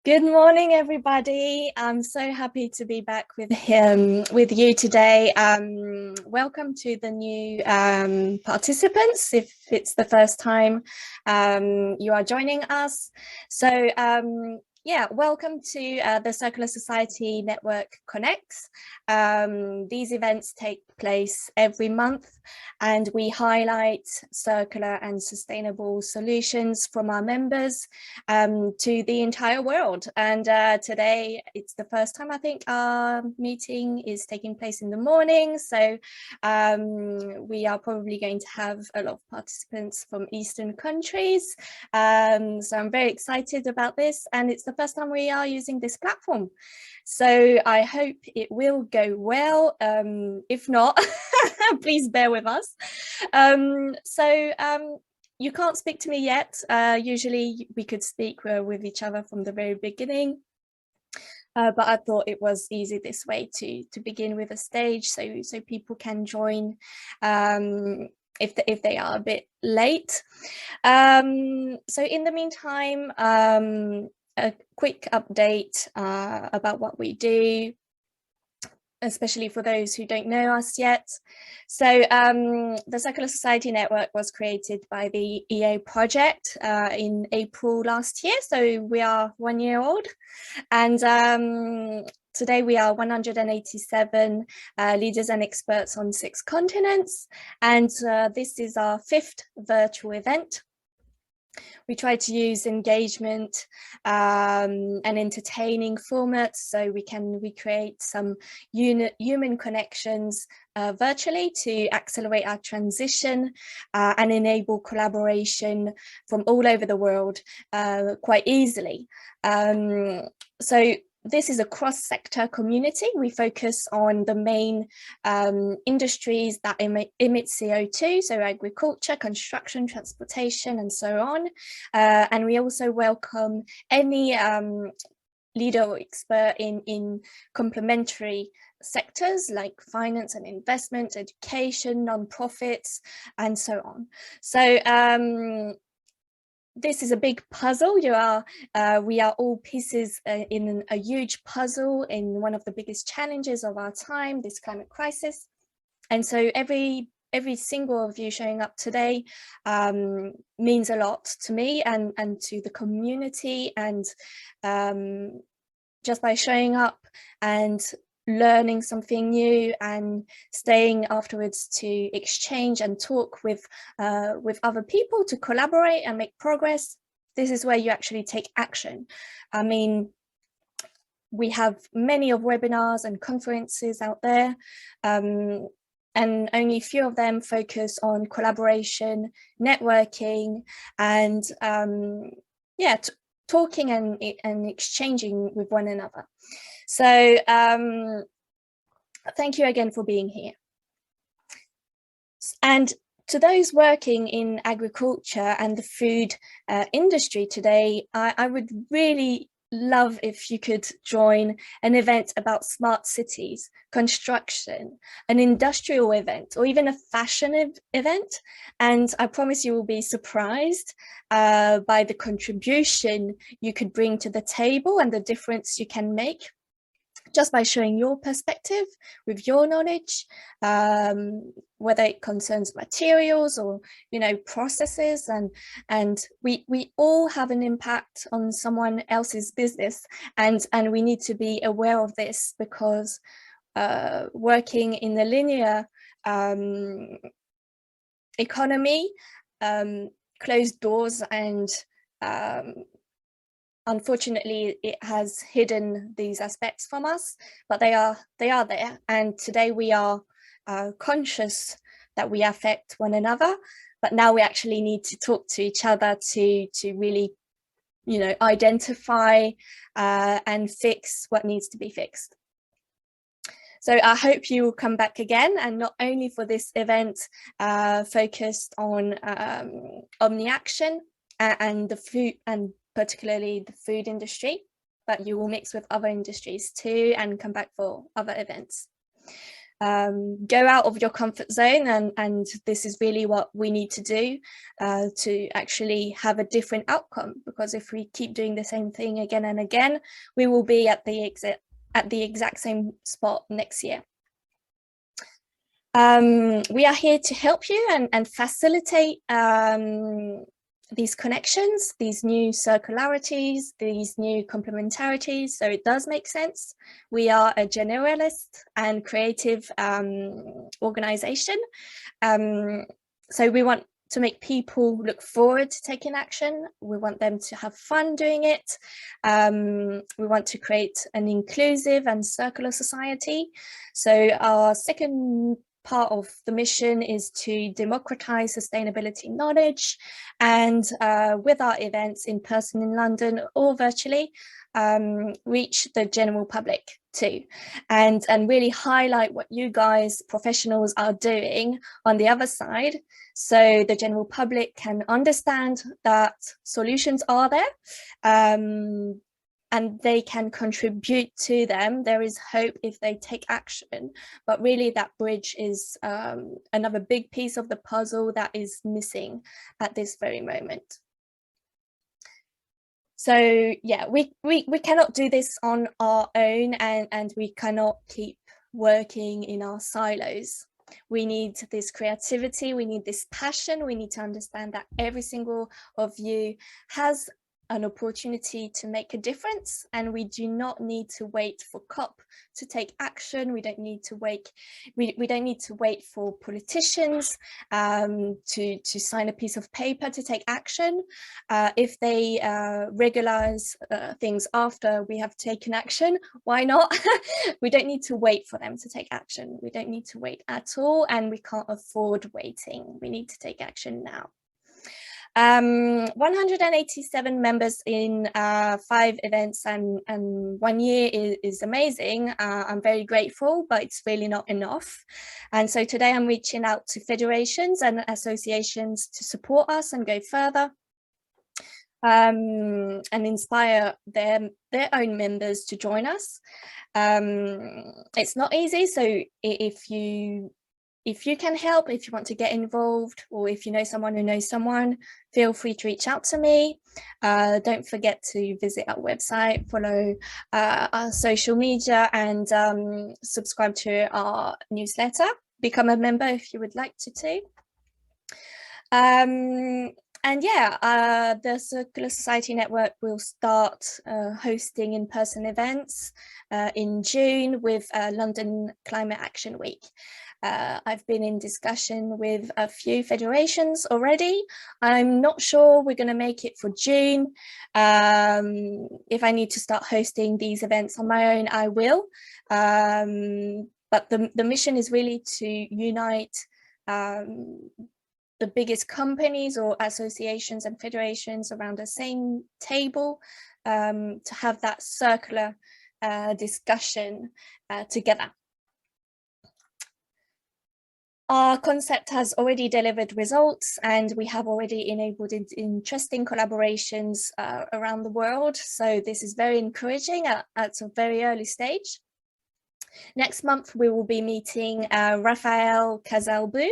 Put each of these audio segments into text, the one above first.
Good morning, everybody. I'm so happy to be back with you today. Welcome to the new participants, if it's the first time you are joining us. So yeah, welcome to the Circular Society Network Connects. These events take place every month, and we highlight circular and sustainable solutions from our members to the entire world. And today it's the first time I think our meeting is taking place in the morning. So we are probably going to have a lot of participants from Eastern countries. So I'm very excited about this, and it's the first time we are using this platform. So I hope it will go well. If not, please bear with us. You can't speak to me yet. Usually we could speak with each other from the very beginning. But I thought it was easy this way to begin with a stage so people can join if they are a bit late. So in the meantime, a quick update about what we do, especially for those who don't know us yet. So the Circular Society Network was created by the EA project in April last year. So we are 1 year old. And today we are 187 leaders and experts on 6 continents. And this is our 5th virtual event. We try to use engagement and entertaining formats so we can recreate some human connections virtually to accelerate our transition and enable collaboration from all over the world quite easily. So this is a cross-sector community. We focus on the main industries that emit CO2, so agriculture, construction, transportation, and so on. And we also welcome any leader or expert in complementary sectors like finance and investment, education, non-profits, and so on. So this is a big puzzle. We are all pieces in a huge puzzle in one of the biggest challenges of our time, this climate crisis. And so every single of you showing up today means a lot to me and to the community. And just by showing up and learning something new and staying afterwards to exchange and talk with other people, to collaborate and make progress, this is where you actually take action. I mean, we have many of webinars and conferences out there, and only a few of them focus on collaboration, networking, and yeah, talking and exchanging with one another. So thank you again for being here. And to those working in agriculture and the food industry today, I would really love if you could join an event about smart cities, construction, an industrial event, or even a fashion event. And I promise you will be surprised by the contribution you could bring to the table and the difference you can make just by showing your perspective with your knowledge, whether it concerns materials or, you know, processes, and we all have an impact on someone else's business, and we need to be aware of this, because working in the linear economy, closed doors and unfortunately, it has hidden these aspects from us, but they are there. And today we are conscious that we affect one another, but now we actually need to talk to each other to really, you know, identify and fix what needs to be fixed. So I hope you will come back again, and not only for this event focused on OmniAction and the food, and particularly the food industry, but you will mix with other industries too and come back for other events. Go out of your comfort zone, and this is really what we need to do to actually have a different outcome, because if we keep doing the same thing again and again, we will be at the exact same spot next year. We are here to help you and facilitate these connections, these new circularities, these new complementarities, so it does make sense. We are a generalist and creative organization, so we want to make people look forward to taking action. We want them to have fun doing it. We want to create an inclusive and circular society. So our second part of the mission is to democratize sustainability knowledge, and with our events in person in London or virtually, reach the general public too, and really highlight what you guys professionals are doing on the other side, so the general public can understand that solutions are there, and they can contribute to them. There is hope if they take action, but really that bridge is another big piece of the puzzle that is missing at this very moment. So yeah, we cannot do this on our own, and we cannot keep working in our silos. We need this creativity, we need this passion, we need to understand that every single of you has an opportunity to make a difference, and we do not need to wait for COP to take action. We don't need to wait. We don't need to wait for politicians to sign a piece of paper to take action. If they regularize things after we have taken action, why not? We don't need to wait for them to take action. We don't need to wait at all, and we can't afford waiting. We need to take action now. 187 members in 5 events and 1 year is amazing. I'm very grateful, but it's really not enough. And so today I'm reaching out to federations and associations to support us and go further, and inspire their own members to join us. It's not easy, so if you can help, if you want to get involved, or if you know someone who knows someone, feel free to reach out to me. Don't forget to visit our website, follow our social media, and subscribe to our newsletter. Become a member if you would like to too. And yeah, the Circular Society Network will start hosting in-person events in June with London Climate Action Week. I've been in discussion with a few federations already. I'm not sure we're going to make it for June. If I need to start hosting these events on my own, I will. But the mission is really to unite the biggest companies or associations and federations around the same table, to have that circular discussion together. Our concept has already delivered results, and we have already enabled interesting collaborations around the world. So this is very encouraging at a very early stage. Next month, we will be meeting Raphael Casalbu,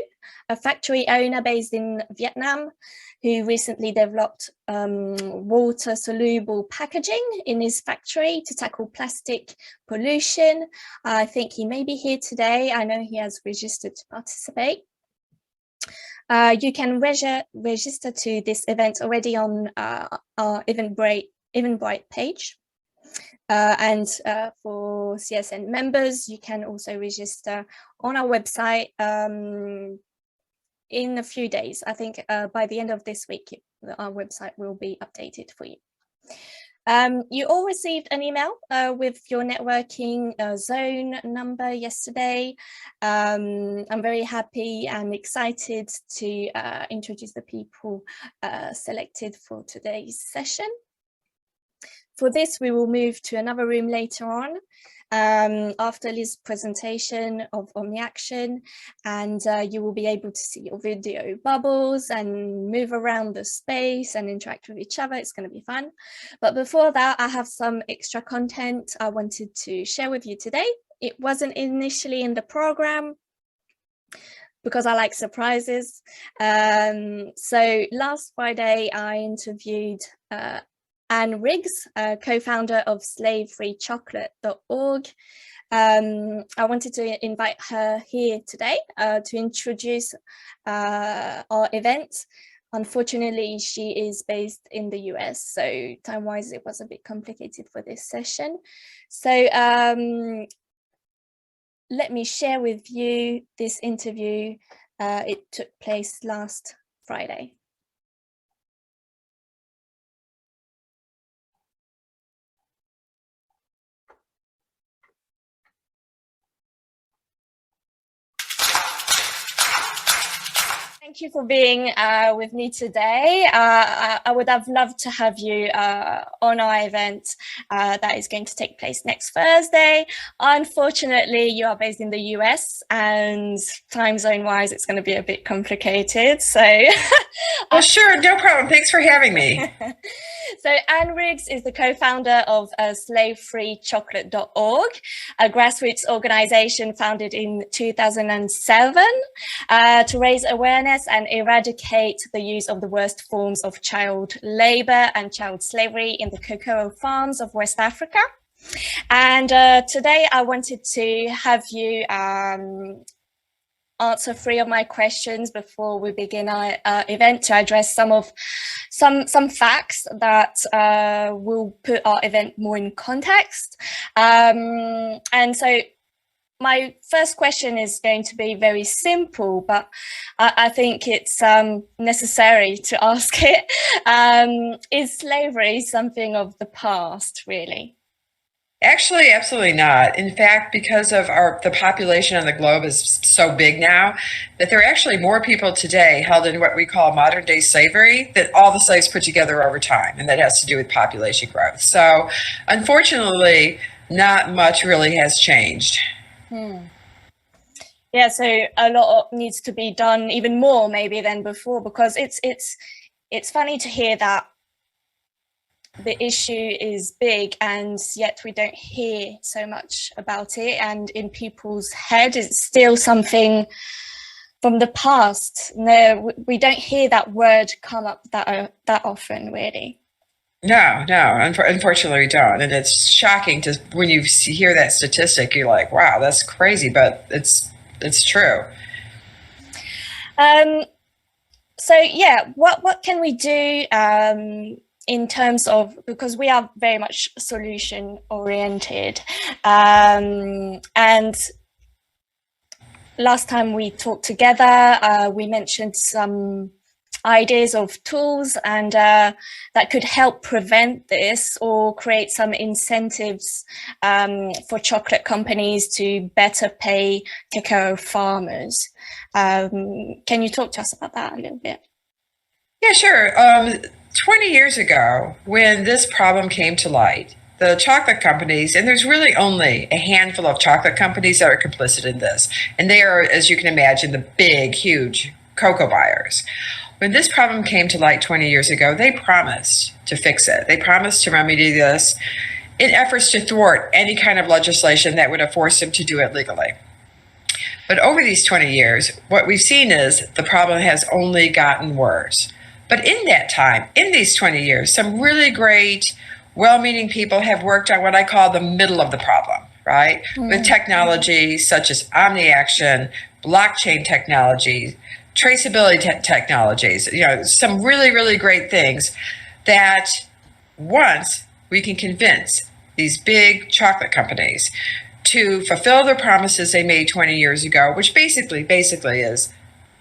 a factory owner based in Vietnam, who recently developed water-soluble packaging in his factory to tackle plastic pollution. I think he may be here today. I know he has registered to participate. You can register to this event already on our Eventbrite page. And for CSN members, you can also register on our website in a few days. I think by the end of this week, our website will be updated for you. You all received an email with your networking zone number yesterday. I'm very happy and excited to introduce the people selected for today's session. For this, we will move to another room later on after Liz's presentation of OmniAction, and you will be able to see your video bubbles and move around the space and interact with each other. It's going to be fun. But before that, I have some extra content I wanted to share with you today. it wasn't initially in the program because I like surprises. So last Friday, I interviewed Anne Riggs, co-founder of SlaveFreeChocolate.org. I wanted to invite her here today to introduce our event. Unfortunately, she is based in the US, so time-wise, it was a bit complicated for this session. So let me share with you this interview. It took place last Friday. Thank you for being with me today. I would have loved to have you on our event that is going to take place next Thursday. Unfortunately, you are based in the US and time zone wise, it's going to be a bit complicated. So, well, sure, no problem. Thanks for having me. So Anne Riggs is the co-founder of SlaveFreeChocolate.org, a grassroots organization founded in 2007 to raise awareness and eradicate the use of the worst forms of child labor and child slavery in the cocoa farms of West Africa. And today I wanted to have you answer 3 of my questions before we begin our event, to address some facts that will put our event more in context. And so my first question is going to be very simple, but I think it's necessary to ask it. Is slavery something of the past, really? Actually, absolutely not. In fact, because of the population on the globe is so big now, that there are actually more people today held in what we call modern day slavery than all the slaves put together over time. And that has to do with population growth. So unfortunately, not much really has changed. Yeah, so a lot needs to be done, even more maybe than before, because it's funny to hear that the issue is big and yet we don't hear so much about it, and in people's head it's still something from the past. No, we don't hear that word come up that often, really. No, unfortunately we don't. And it's shocking to when you hear that statistic, you're like, wow, that's crazy, but it's true. So yeah, what can we do in terms of, because we are very much solution oriented, and last time we talked together, we mentioned some ideas of tools and that could help prevent this or create some incentives for chocolate companies to better pay cacao farmers. Can you talk to us about that a little bit? Yeah, sure. 20 years ago, when this problem came to light, the chocolate companies, and there's really only a handful of chocolate companies that are complicit in this, and they are, as you can imagine, the big, huge cocoa buyers. When this problem came to light 20 years ago, they promised to fix it. They promised to remedy this in efforts to thwart any kind of legislation that would have forced them to do it legally. But over these 20 years, what we've seen is the problem has only gotten worse. But in that time, in these 20 years, some really great, well-meaning people have worked on what I call the middle of the problem, right? Mm-hmm. With technologies such as OmniAction, blockchain technology, traceability technologies, some really, really great things that once we can convince these big chocolate companies to fulfill their promises they made 20 years ago, which basically is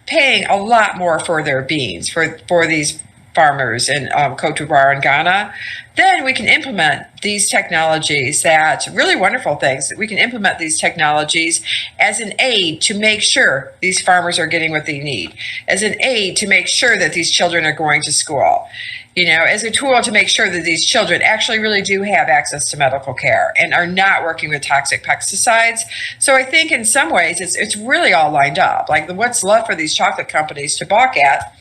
paying a lot more for their beans for these farmers in Cote d'Ivoire and Ghana, then we can implement these technologies, that really wonderful things, that we can implement these technologies as an aid to make sure these farmers are getting what they need, as an aid to make sure that these children are going to school, as a tool to make sure that these children actually really do have access to medical care and are not working with toxic pesticides. So I think in some ways it's really all lined up. Like what's left for these chocolate companies to balk at,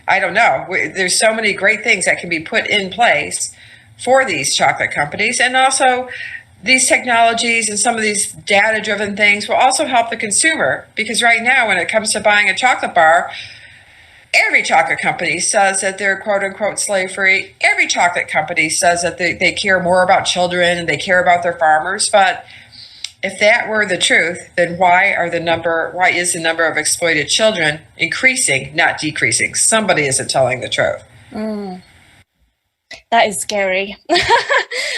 I don't know. There's so many great things that can be put in place for these chocolate companies. And also these technologies and some of these data-driven things will also help the consumer, because right now when it comes to buying a chocolate bar, every chocolate company says that they're quote unquote slave free. Every chocolate company says that they care more about children and they care about their farmers. But if that were the truth, then why is the number of exploited children increasing, not decreasing? Somebody isn't telling the truth. That is scary.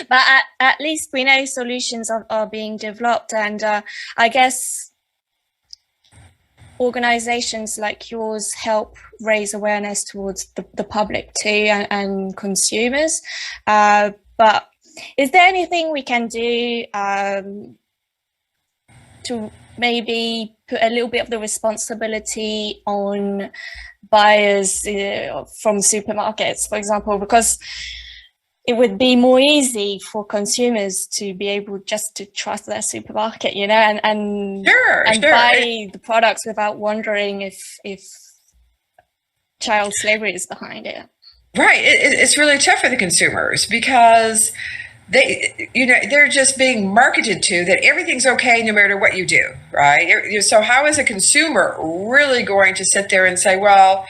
But at least we know solutions are being developed, and I guess organizations like yours help raise awareness towards the public too, and consumers. But is there anything we can do to maybe put a little bit of the responsibility on buyers from supermarkets, for example, because it would be more easy for consumers to be able just to trust their supermarket, you know, and buy the products without wondering if child slavery is behind it. Right. It's really tough for the consumers because they're just being marketed to that everything's okay no matter what you do, right? So how is a consumer really going to sit there and say, well,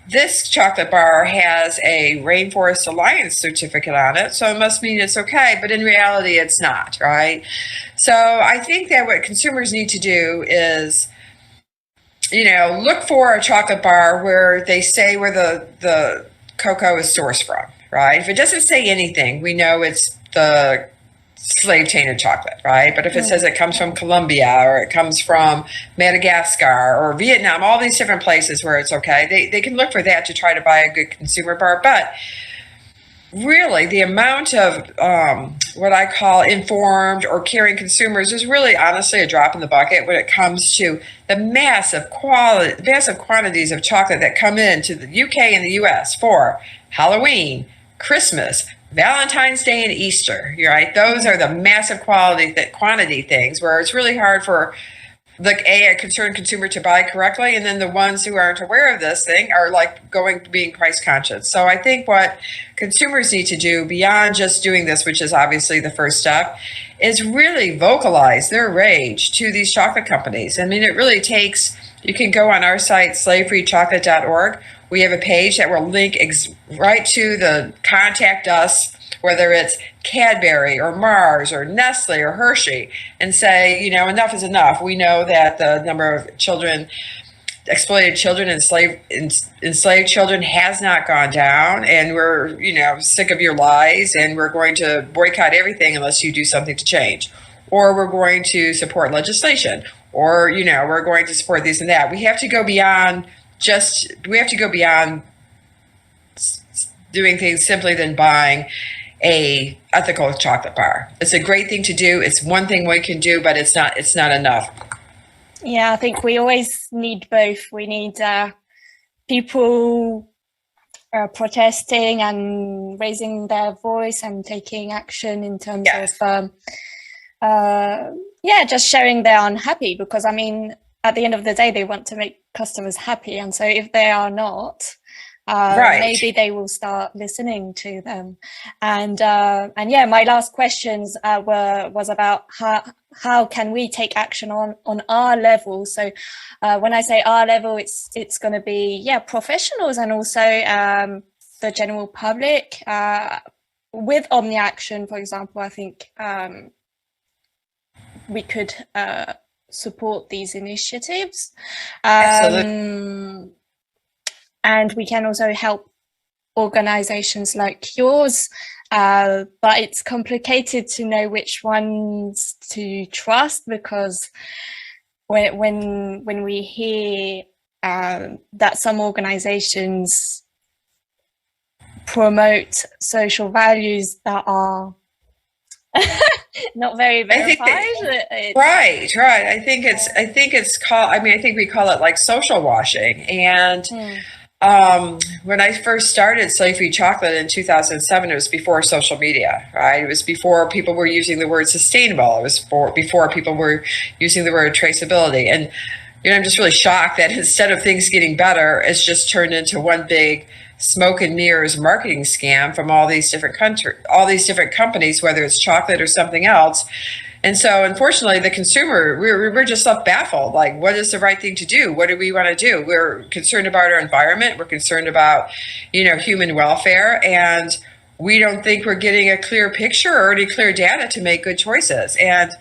this chocolate bar has a Rainforest Alliance certificate on it, so it must mean it's okay, but in reality it's not, right? So I think that what consumers need to do is, look for a chocolate bar where they say where the cocoa is sourced from, right? If it doesn't say anything, we know it's the slave tainted chocolate, right? But if it says it comes from Colombia or it comes from Madagascar or Vietnam, all these different places where it's okay, they can look for that to try to buy a good consumer bar. But really, the amount of what I call informed or caring consumers is really honestly a drop in the bucket when it comes to the massive quantities of chocolate that come into the UK and the US for Halloween, Christmas, Valentine's Day, and Easter, right? Those are the massive quantity things where it's really hard for a concerned consumer to buy correctly, and then the ones who aren't aware of this thing are being price conscious. So I think what consumers need to do beyond just doing this, which is obviously the first step, is really vocalize their rage to these chocolate companies. I mean, it really takes, you can go on our site, slavefreechocolate.org. We have a page that will link right to the contact us, whether it's Cadbury or Mars or Nestle or Hershey, and say, enough is enough. We know that the number of exploited children, enslaved children has not gone down, and we're, sick of your lies, and we're going to boycott everything unless you do something to change. Or we're going to support legislation, or, we're going to support this and that. We have to go beyond doing things simply than buying a ethical chocolate bar. It's a great thing to do. It's one thing we can do, but it's not enough. Yeah, I think we always need both. We need people protesting and raising their voice and taking action in terms of just showing they're unhappy, because I mean, at the end of the day, they want to make customers happy, and so if they are not, maybe they will start listening to them. And my last questions was about how can we take action on our level. So when I say our level, it's going to be professionals and also the general public. With OmniAction, for example, I think we could support these initiatives. Absolutely. And we can also help organizations like yours, but it's complicated to know which ones to trust, because when we hear that some organizations promote social values that are not very verified. Right. I think it's called, I think we call it like social washing. And when I first started Slave Free Chocolate in 2007, it was before social media, right? It was before people were using the word sustainable. It was before people were using the word traceability. And I'm just really shocked that instead of things getting better, it's just turned into one big smoke and mirrors marketing scam from all these different companies, whether it's chocolate or something else. And so, unfortunately, the consumer, we're just left baffled. Like, what is the right thing to do? What do we want to do? We're concerned about our environment. We're concerned about, human welfare. And we don't think we're getting a clear picture or any clear data to make good choices. And,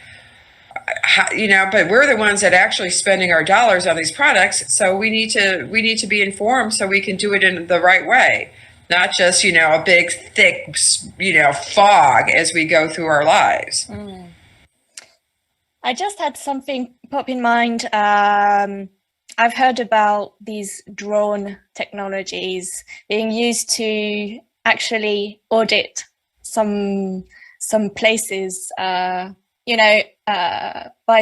but we're the ones that actually spending our dollars on these products. So we need to be informed so we can do it in the right way. Not just, a big, thick, fog as we go through our lives. Mm. I just had something pop in mind. I've heard about these drone technologies being used to actually audit some places, by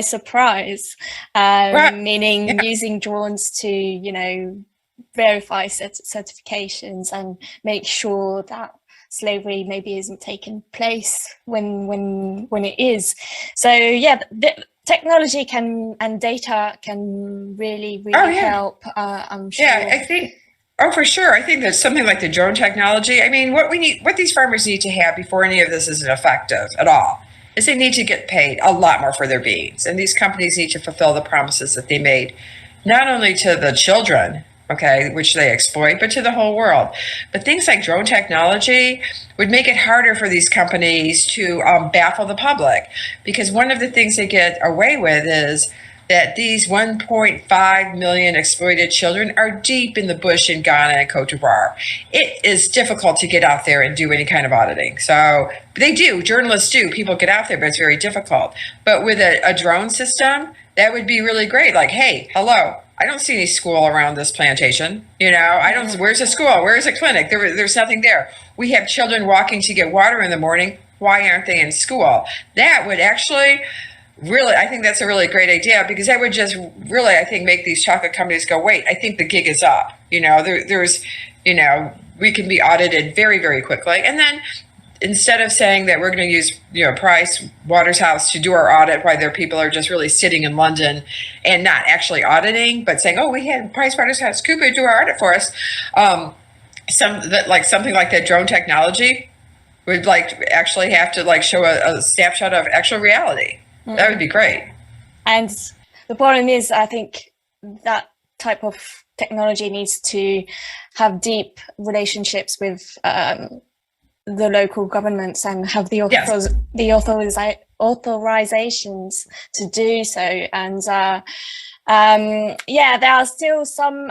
surprise, Right. meaning using drones to, verify certifications and make sure that slavery maybe isn't taking place when it is. So yeah, the technology and data can really help. I'm sure. Yeah, I think. Oh, for sure. I think that something like the drone technology. I mean, what these farmers need to have before any of this is effective at all, is they need to get paid a lot more for their beans, and these companies need to fulfill the promises that they made, not only to the children, okay, which they exploit, but to the whole world. But things like drone technology would make it harder for these companies to baffle the public, because one of the things they get away with is that these 1.5 million exploited children are deep in the bush in Ghana and Cote d'Ivoire. It is difficult to get out there and do any kind of auditing. So they do, journalists do, people get out there, but it's very difficult. But with a drone system, that would be really great. Like, hey, hello, I don't see any school around this plantation. Where's a school? Where's a clinic? There's nothing there. We have children walking to get water in the morning. Why aren't they in school? That would actually really, I think that's a really great idea, because that would just really, I think, make these chocolate companies go, wait, I think the gig is up. There's, we can be audited very, very quickly. And then instead of saying that we're going to use, Price Waterhouse to do our audit, while their people are just really sitting in London and not actually auditing, but saying, oh, we had Price Waterhouse Cooper do our audit for us. Something like that drone technology would actually have to show a snapshot of actual reality. Mm-hmm. That would be great. And the problem is, I think that type of technology needs to have deep relationships with the local governments and have the authorizations to do so. And there are still some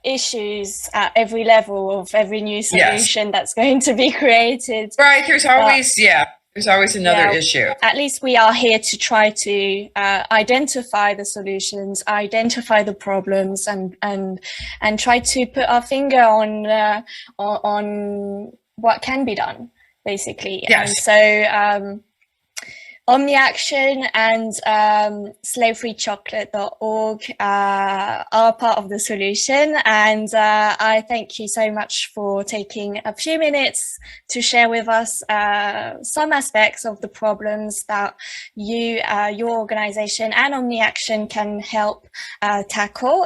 issues at every level of every new solution that's going to be created. Right, there's always another issue. At least we are here to try to identify the solutions, identify the problems, and try to put our finger on what can be done, basically. Yes. And so OmniAction and slavefreechocolate.org are part of the solution, and I thank you so much for taking a few minutes to share with us some aspects of the problems that your organization and OmniAction can help tackle.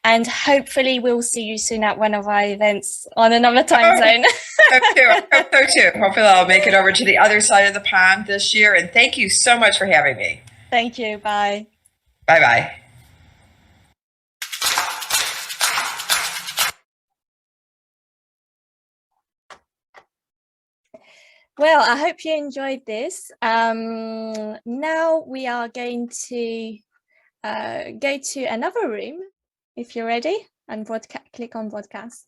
And hopefully we'll see you soon at one of our events on another time zone. I hope so too. Hopefully I'll make it over to the other side of the pond this year. And thank you so much for having me. Thank you. Bye. Bye-bye. Well, I hope you enjoyed this. Now we are going to go to another room, if you're ready, and click on broadcast.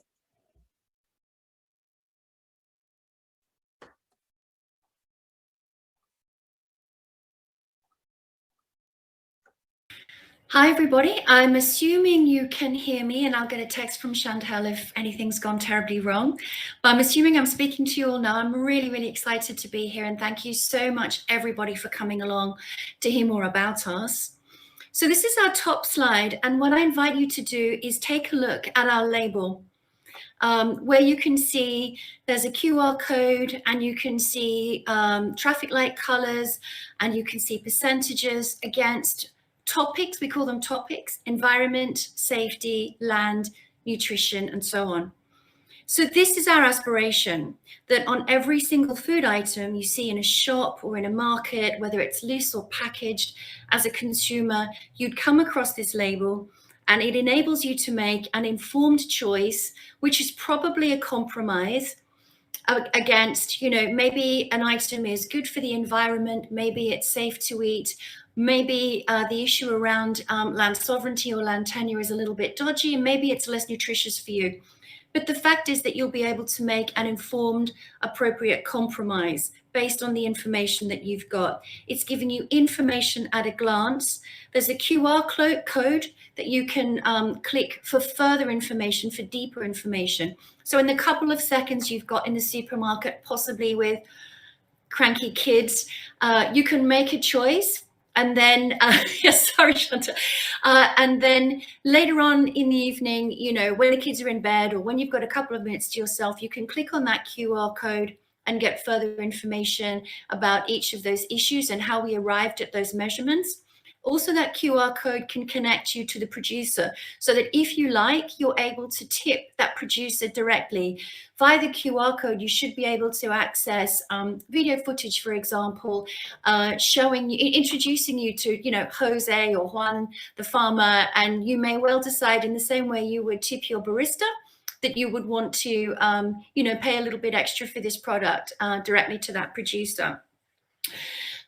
Hi, everybody. I'm assuming you can hear me, and I'll get a text from Chantal if anything's gone terribly wrong. But I'm assuming I'm speaking to you all now. I'm really, really excited to be here, and thank you so much, everybody, for coming along to hear more about us. So this is our top slide, and what I invite you to do is take a look at our label, where you can see there's a QR code, and you can see traffic light colors, and you can see percentages against topics. We call them topics: environment, safety, land, nutrition, and so on. So this is our aspiration, that on every single food item you see in a shop or in a market, whether it's loose or packaged, as a consumer, you'd come across this label, and it enables you to make an informed choice, which is probably a compromise against, maybe an item is good for the environment, maybe it's safe to eat, maybe the issue around land sovereignty or land tenure is a little bit dodgy, and maybe it's less nutritious for you. But the fact is that you'll be able to make an informed, appropriate compromise based on the information that you've got. It's giving you information at a glance. There's a QR code that you can click for further information, for deeper information. So in the couple of seconds you've got in the supermarket, possibly with cranky kids, you can make a choice. And then, yes, sorry, Chantal. And then later on in the evening, when the kids are in bed or when you've got a couple of minutes to yourself, you can click on that QR code and get further information about each of those issues and how we arrived at those measurements. Also, that QR code can connect you to the producer so that if you like, you're able to tip that producer directly. Via the QR code, you should be able to access video footage, for example, introducing you to, Jose or Juan, the farmer, and you may well decide in the same way you would tip your barista that you would want to, pay a little bit extra for this product directly to that producer.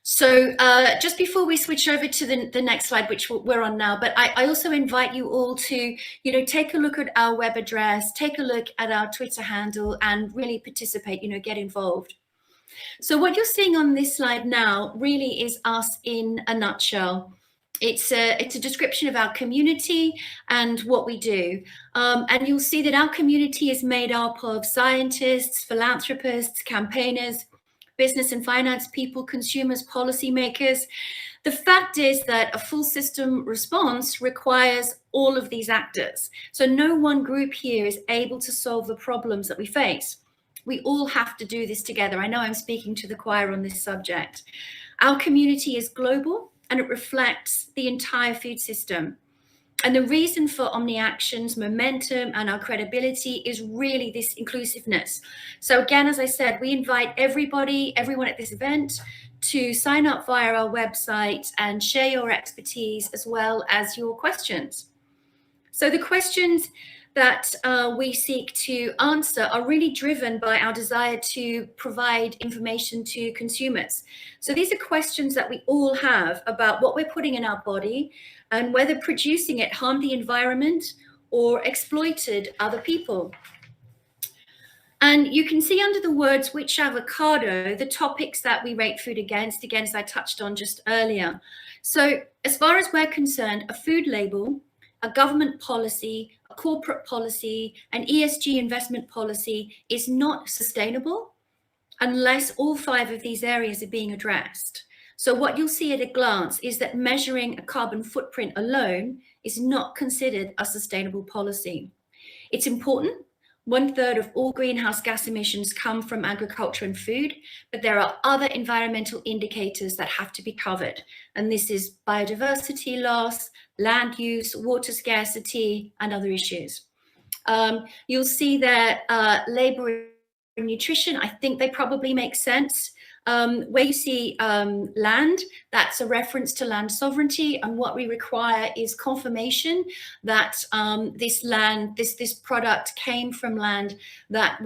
So just before we switch over to the next slide, which we're on now, but I also invite you all to, take a look at our web address, take a look at our Twitter handle, and really participate, get involved. So what you're seeing on this slide now really is us in a nutshell. It's a description of our community and what we do. And you'll see that our community is made up of scientists, philanthropists, campaigners, business and finance people, consumers, policymakers. The fact is that a full system response requires all of these actors. So no one group here is able to solve the problems that we face. We all have to do this together. I know I'm speaking to the choir on this subject. Our community is global and it reflects the entire food system. And the reason for OmniAction's momentum and our credibility is really this inclusiveness. So again, as I said, we invite everyone at this event to sign up via our website and share your expertise as well as your questions. So the questions that we seek to answer are really driven by our desire to provide information to consumers. So these are questions that we all have about what we're putting in our body and whether producing it harmed the environment or exploited other people. And you can see under the words which avocado, the topics that we rate food against, again, as I touched on just earlier. So as far as we're concerned, a food label, a government policy, a corporate policy, an ESG investment policy is not sustainable unless all 5 of these areas are being addressed. So what you'll see at a glance is that measuring a carbon footprint alone is not considered a sustainable policy. It's important. 1/3 of all greenhouse gas emissions come from agriculture and food, but there are other environmental indicators that have to be covered. And this is biodiversity loss, land use, water scarcity, and other issues. You'll see that labor and nutrition, I think they probably make sense. Where you see land, that's a reference to land sovereignty, and what we require is confirmation that this product came from land that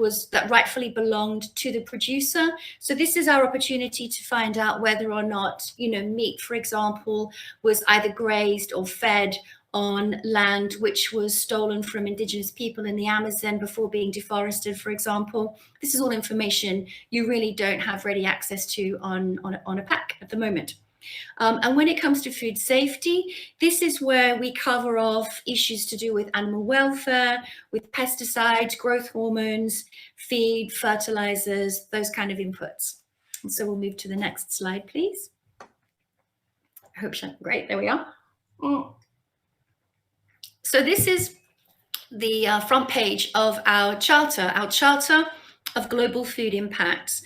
rightfully belonged to the producer. So this is our opportunity to find out whether or not, meat, for example, was either grazed or fed on land which was stolen from indigenous people in the Amazon before being deforested, for example. This is all information you really don't have ready access to on a pack at the moment. And when it comes to food safety, this is where we cover off issues to do with animal welfare, with pesticides, growth hormones, feed, fertilizers, those kind of inputs. And so we'll move to the next slide, please. I hope, great, there we are. So this is the front page of our charter of global food impacts,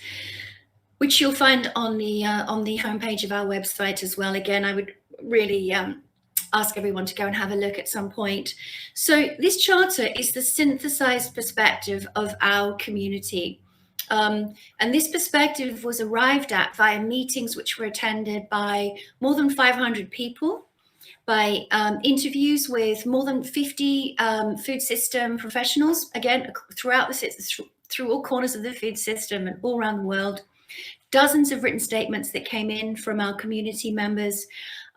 which you'll find on the homepage of our website as well. Again, I would really ask everyone to go and have a look at some point. So this charter is the synthesized perspective of our community. And this perspective was arrived at via meetings which were attended by more than 500 people, by interviews with more than 50 food system professionals, again, through all corners of the food system and all around the world. Dozens of written statements that came in from our community members.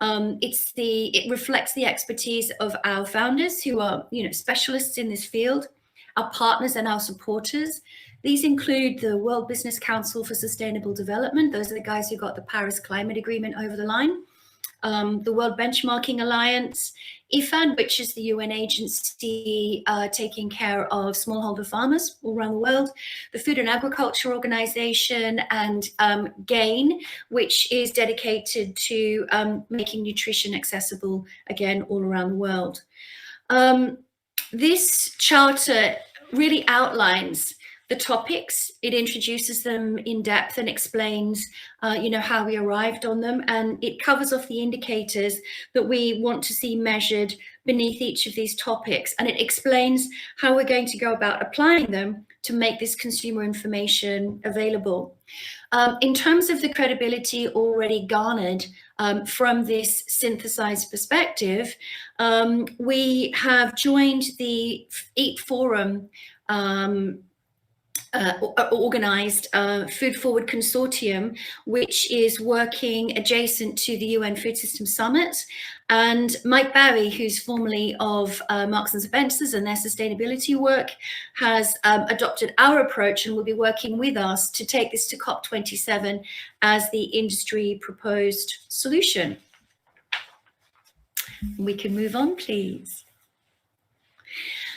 It reflects the expertise of our founders, who are, specialists in this field, our partners and our supporters. These include the World Business Council for Sustainable Development. Those are the guys who got the Paris Climate Agreement over the line. The World Benchmarking Alliance, IFAD, which is the UN agency taking care of smallholder farmers all around the world, the Food and Agriculture Organization, and GAIN, which is dedicated to making nutrition accessible, again, all around the world. This charter really outlines the topics. It introduces them in depth and explains, how we arrived on them, and it covers off the indicators that we want to see measured beneath each of these topics, and it explains how we're going to go about applying them to make this consumer information available. In terms of the credibility already garnered from this synthesized perspective, we have joined the EAT Forum organized Food Forward Consortium, which is working adjacent to the UN Food System Summit. And Mike Barry, who's formerly of Marks and Spencer's and their sustainability work, has adopted our approach and will be working with us to take this to COP27 as the industry proposed solution. We can move on, please.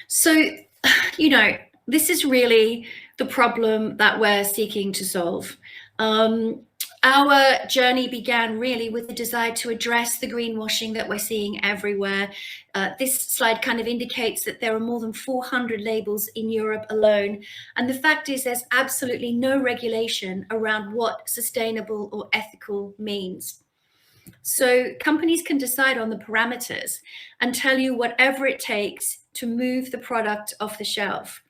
So, this is really the problem that we're seeking to solve. Our journey began really with the desire to address the greenwashing that we're seeing everywhere. This slide kind of indicates that there are more than 400 labels in Europe alone. And the fact is there's absolutely no regulation around what sustainable or ethical means. So companies can decide on the parameters and tell you whatever it takes to move the product off the shelf.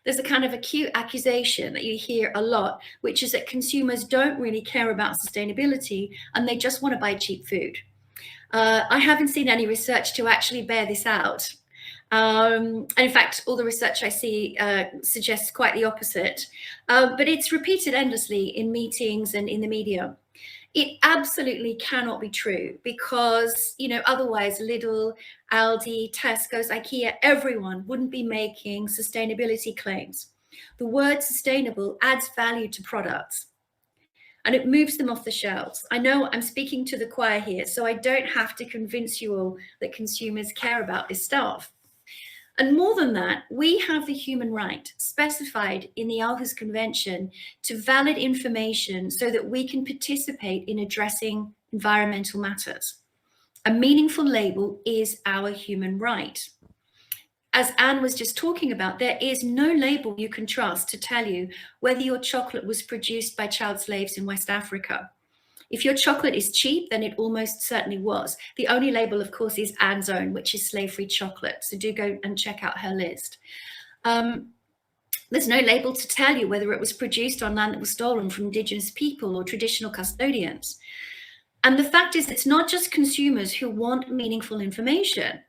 There's a kind of acute accusation that you hear a lot, which is that consumers don't really care about sustainability and they just want to buy cheap food. I haven't seen any research to actually bear this out. And in fact, all the research I see suggests quite the opposite. But it's repeated endlessly in meetings and in the media. It absolutely cannot be true because, otherwise Lidl, Aldi, Tesco's, IKEA, everyone wouldn't be making sustainability claims. The word sustainable adds value to products and it moves them off the shelves. I know I'm speaking to the choir here, so I don't have to convince you all that consumers care about this stuff. And more than that, we have the human right specified in the Aarhus Convention to valid information so that we can participate in addressing environmental matters. A meaningful label is our human right. As Anne was just talking about, there is no label you can trust to tell you whether your chocolate was produced by child slaves in West Africa. If your chocolate is cheap, then it almost certainly was. The only label, of course, is Anne's own, which is slave-free chocolate. So do go and check out her list. There's no label to tell you whether it was produced on land that was stolen from indigenous people or traditional custodians. And the fact is, it's not just consumers who want meaningful information.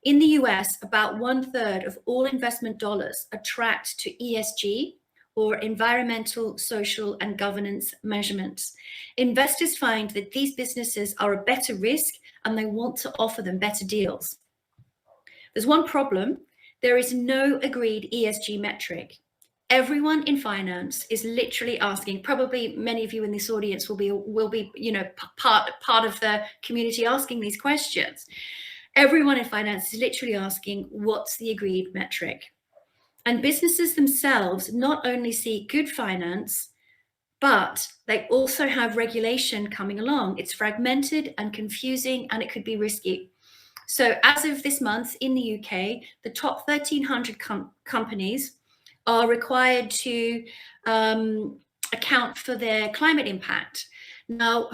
In the US, about 1/3 of all investment dollars are tracked to ESG, or environmental, social, and governance measurements. Investors find that these businesses are a better risk and they want to offer them better deals. There's one problem. There is no agreed ESG metric. Everyone in finance is literally asking, probably many of you in this audience will be part of the community asking these questions. Everyone in finance is literally asking, what's the agreed metric? And businesses themselves not only see good finance, but they also have regulation coming along. It's fragmented and confusing, and it could be risky. So as of this month in the UK, the top 1,300 companies are required to account for their climate impact. Now,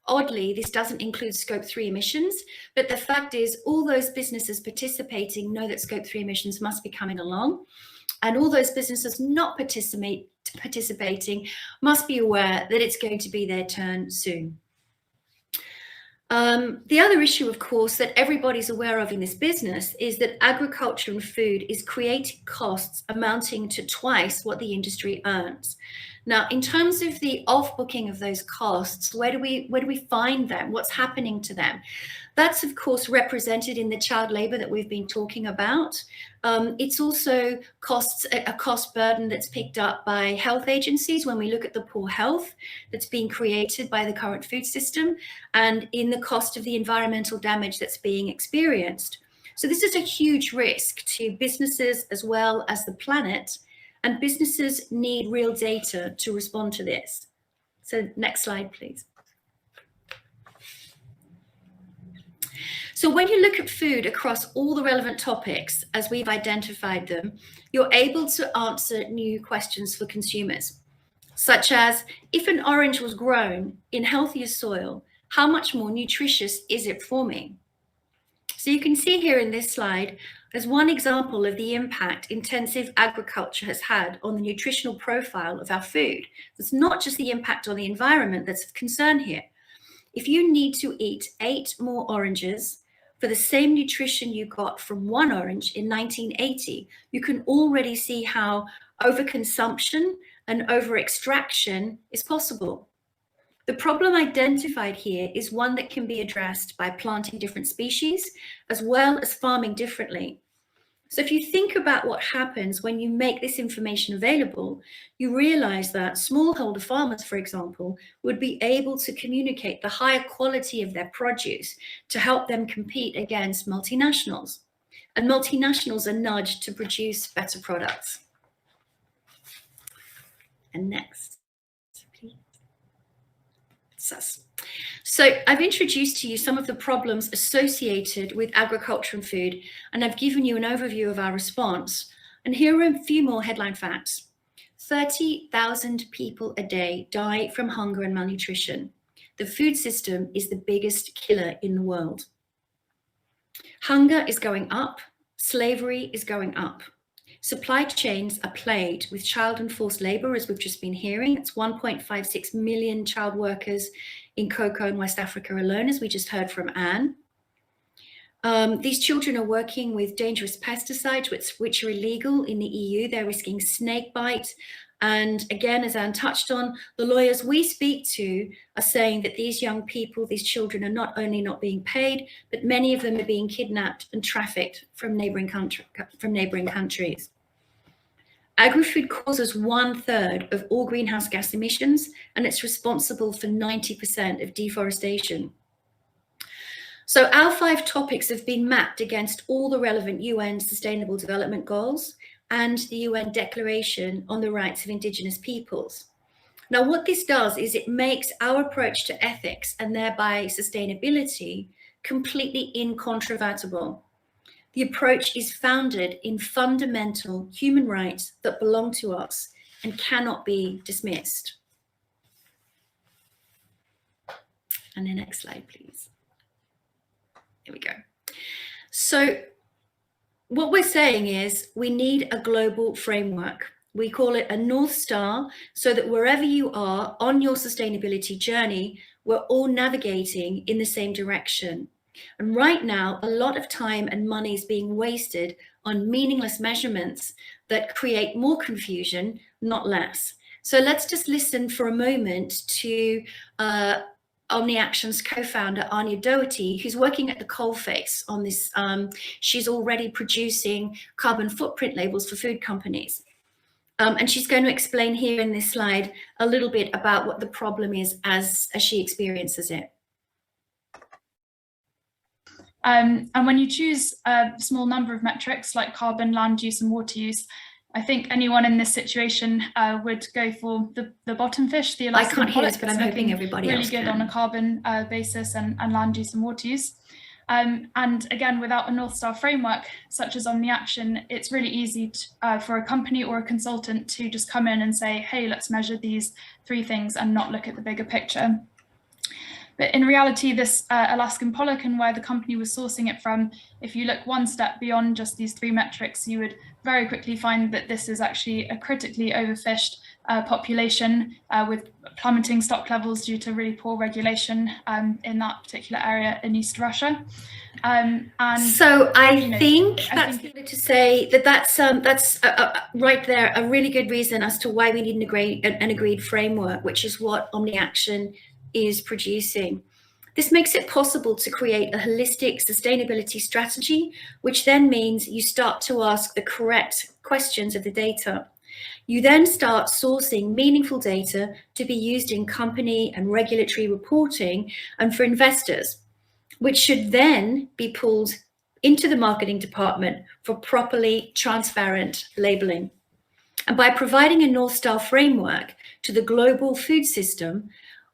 Oddly, this doesn't include Scope 3 emissions, but the fact is all those businesses participating know that Scope 3 emissions must be coming along, and all those businesses not participating must be aware that it's going to be their turn soon. The other issue, of course, that everybody's aware of in this business is that agriculture and food is creating costs amounting to twice what the industry earns. Now, in terms of the off-booking of those costs, where do we find them? What's happening to them? That's, of course, represented in the child labour that we've been talking about. It's also a cost burden that's picked up by health agencies when we look at the poor health that's being created by the current food system, and in the cost of the environmental damage that's being experienced. So this is a huge risk to businesses as well as the planet, and businesses need real data to respond to this. So next slide, please. So when you look at food across all the relevant topics, as we've identified them, you're able to answer new questions for consumers, such as, if an orange was grown in healthier soil, how much more nutritious is it for me? So you can see here in this slide, there's one example of the impact intensive agriculture has had on the nutritional profile of our food. It's not just the impact on the environment that's of concern here. If you need to eat 8 more oranges for the same nutrition you got from 1 orange in 1980, you can already see how overconsumption and over-extraction is possible. The problem identified here is one that can be addressed by planting different species as well as farming differently. So if you think about what happens when you make this information available, you realize that smallholder farmers, for example, would be able to communicate the higher quality of their produce to help them compete against multinationals. And multinationals are nudged to produce better products. And next, please. So I've introduced to you some of the problems associated with agriculture and food, and I've given you an overview of our response. And here are a few more headline facts. 30,000 people a day die from hunger and malnutrition. The food system is the biggest killer in the world. Hunger is going up, slavery is going up. Supply chains are plagued with child and forced labour, as we've just been hearing. It's 1.56 million child workers in cocoa in West Africa alone, as we just heard from Anne. These children are working with dangerous pesticides, which are illegal in the EU. They're risking snake bite. And again, as Anne touched on, the lawyers we speak to are saying that these young people, these children, are not only not being paid, but many of them are being kidnapped and trafficked from neighbouring countries. Agri-food causes 1/3 of all greenhouse gas emissions, and it's responsible for 90% of deforestation. So our 5 topics have been mapped against all the relevant UN Sustainable Development Goals and the UN Declaration on the Rights of Indigenous Peoples. Now, what this does is it makes our approach to ethics and thereby sustainability completely incontrovertible. The approach is founded in fundamental human rights that belong to us and cannot be dismissed. And the next slide, please. Here we go. So what we're saying is we need a global framework. We call it a North Star, so that wherever you are on your sustainability journey, we're all navigating in the same direction. And right now, a lot of time and money is being wasted on meaningless measurements that create more confusion, not less. So let's just listen for a moment to OmniAction's co-founder, Anya Doherty, who's working at the coalface on this. She's already producing carbon footprint labels for food companies. And she's going to explain here in this slide a little bit about what the problem is as she experiences it. And when you choose a small number of metrics like carbon, land use and water use, I think anyone in this situation would go for the bottom fish, the Alaskan I can't hear this, but I'm hoping everybody really else good can. on a carbon basis and land use and water use. And again, without a North Star framework, such as OmniAction, it's really easy for a company or a consultant to just come in and say, hey, let's measure these 3 things and not look at the bigger picture. But in reality, this Alaskan pelican, where the company was sourcing it from, if you look one step beyond just these 3 metrics, you would very quickly find that this is actually a critically overfished population with plummeting stock levels due to really poor regulation in that particular area in East Russia. And so I think that's to say that's right there a really good reason as to why we need an agreed framework, which is what OmniAction is producing. This makes it possible to create a holistic sustainability strategy, which then means you start to ask the correct questions of the data. You then start sourcing meaningful data to be used in company and regulatory reporting and for investors, which should then be pulled into the marketing department for properly transparent labeling. And by providing a North Star framework to the global food system,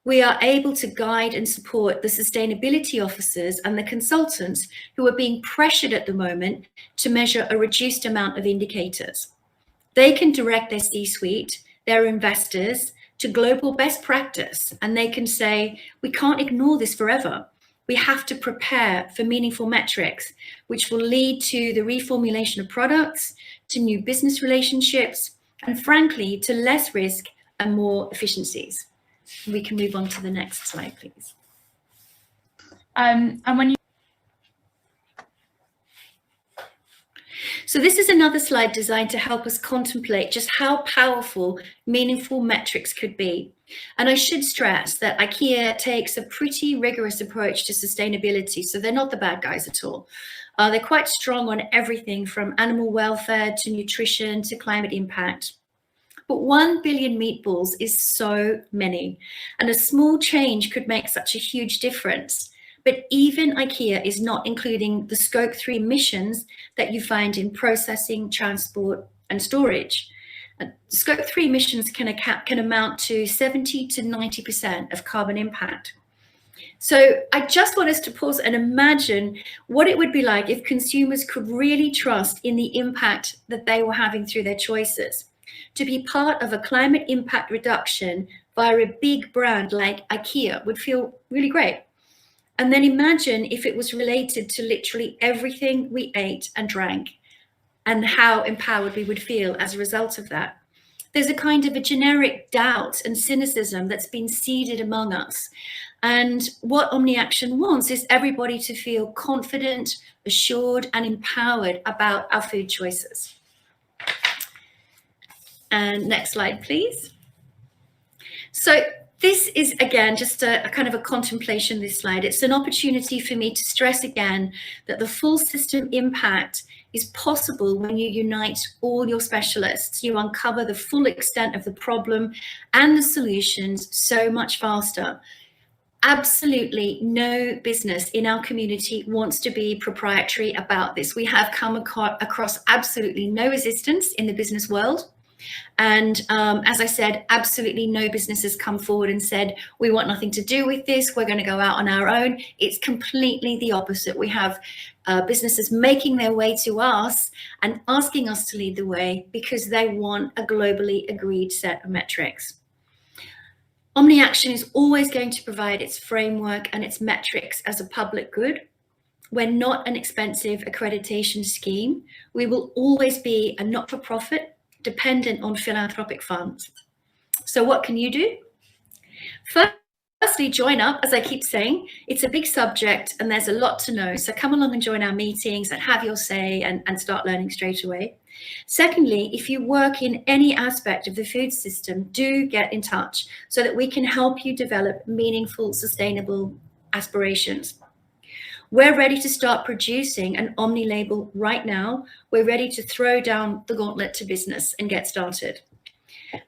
we are able to guide and support the sustainability officers and the consultants who are being pressured at the moment to measure a reduced amount of indicators. They can direct their C-suite, their investors, to global best practice, and they can say, we can't ignore this forever. We have to prepare for meaningful metrics, which will lead to the reformulation of products, to new business relationships, and frankly, to less risk and more efficiencies. We can move on to the next slide, please. And when you So this is another slide designed to help us contemplate just how powerful meaningful metrics could be. And I should stress that IKEA takes a pretty rigorous approach to sustainability, so they're not the bad guys at all. They're quite strong on everything from animal welfare to nutrition to climate impact. But 1 billion meatballs is so many, and a small change could make such a huge difference. But even IKEA is not including the Scope 3 emissions that you find in processing, transport, and storage. Scope 3 emissions can amount to 70 to 90% of carbon impact. So I just want us to pause and imagine what it would be like if consumers could really trust in the impact that they were having through their choices. To be part of a climate impact reduction via a big brand like IKEA would feel really great. And then imagine if it was related to literally everything we ate and drank and how empowered we would feel as a result of that. There's a kind of a generic doubt and cynicism that's been seeded among us. And what OmniAction wants is everybody to feel confident, assured, and empowered about our food choices. And next slide, please. So this is, again, just a kind of a contemplation, this slide. It's an opportunity for me to stress again that the full system impact is possible when you unite all your specialists. You uncover the full extent of the problem and the solutions so much faster. Absolutely no business in our community wants to be proprietary about this. We have come across absolutely no resistance in the business world. And as I said, absolutely no business has come forward and said, we want nothing to do with this, we're going to go out on our own. It's completely the opposite. We have businesses making their way to us and asking us to lead the way because they want a globally agreed set of metrics. OmniAction is always going to provide its framework and its metrics as a public good. We're not an expensive accreditation scheme. We will always be a not-for-profit dependent on philanthropic funds. So what can you do? Firstly, join up, as I keep saying. It's a big subject and there's a lot to know. So come along and join our meetings and have your say and start learning straight away. Secondly, if you work in any aspect of the food system, do get in touch so that we can help you develop meaningful, sustainable aspirations. We're ready to start producing an Omni label right now. We're ready to throw down the gauntlet to business and get started.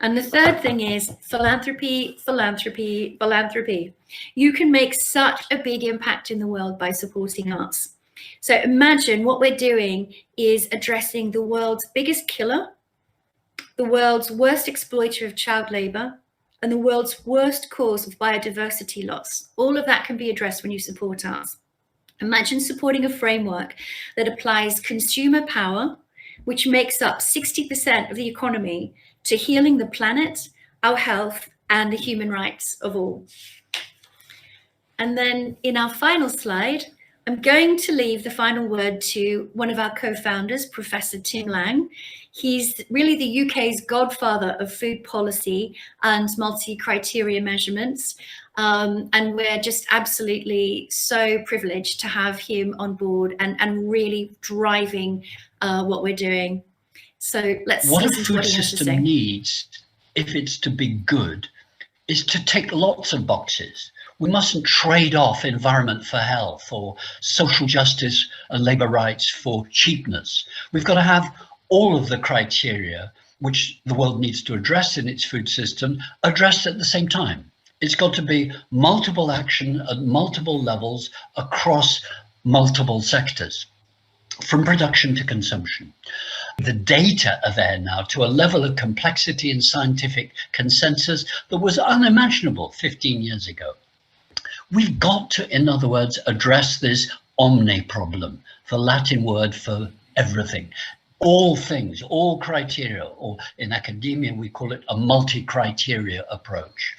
And the third thing is philanthropy, philanthropy, philanthropy. You can make such a big impact in the world by supporting us. So imagine what we're doing is addressing the world's biggest killer, the world's worst exploiter of child labor, and the world's worst cause of biodiversity loss. All of that can be addressed when you support us. Imagine supporting a framework that applies consumer power, which makes up 60% of the economy, to healing the planet, our health, and the human rights of all. And then in our final slide, I'm going to leave the final word to one of our co-founders, Professor Tim Lang. He's really the UK's godfather of food policy and multi-criteria measurements. And we're just absolutely so privileged to have him on board and really driving what we're doing. So let's what a listen to food what he has to system say. needs, if it's to be good, is to tick lots of boxes. We mustn't trade off environment for health or social justice and labour rights for cheapness. We've got to have all of the criteria which the world needs to address in its food system addressed at the same time. It's got to be multiple action at multiple levels across multiple sectors, from production to consumption. The data are there now to a level of complexity and scientific consensus that was unimaginable 15 years ago. We've got to, in other words, address this omni problem, the Latin word for everything. All things, all criteria, or in academia we call it a multi-criteria approach.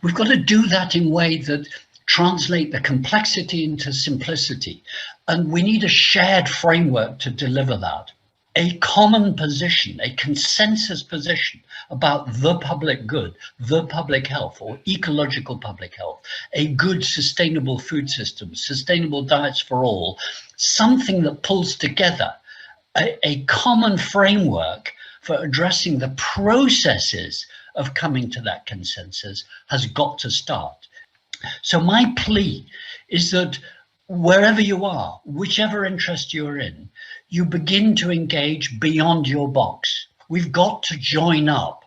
We've got to do that in a way that translate the complexity into simplicity, and we need a shared framework to deliver that. A common position, a consensus position about the public good, the public health or ecological public health, a good sustainable food system, sustainable diets for all, something that pulls together a common framework for addressing the processes of coming to that consensus has got to start. So my plea is that wherever you are, whichever interest you're in, you begin to engage beyond your box. We've got to join up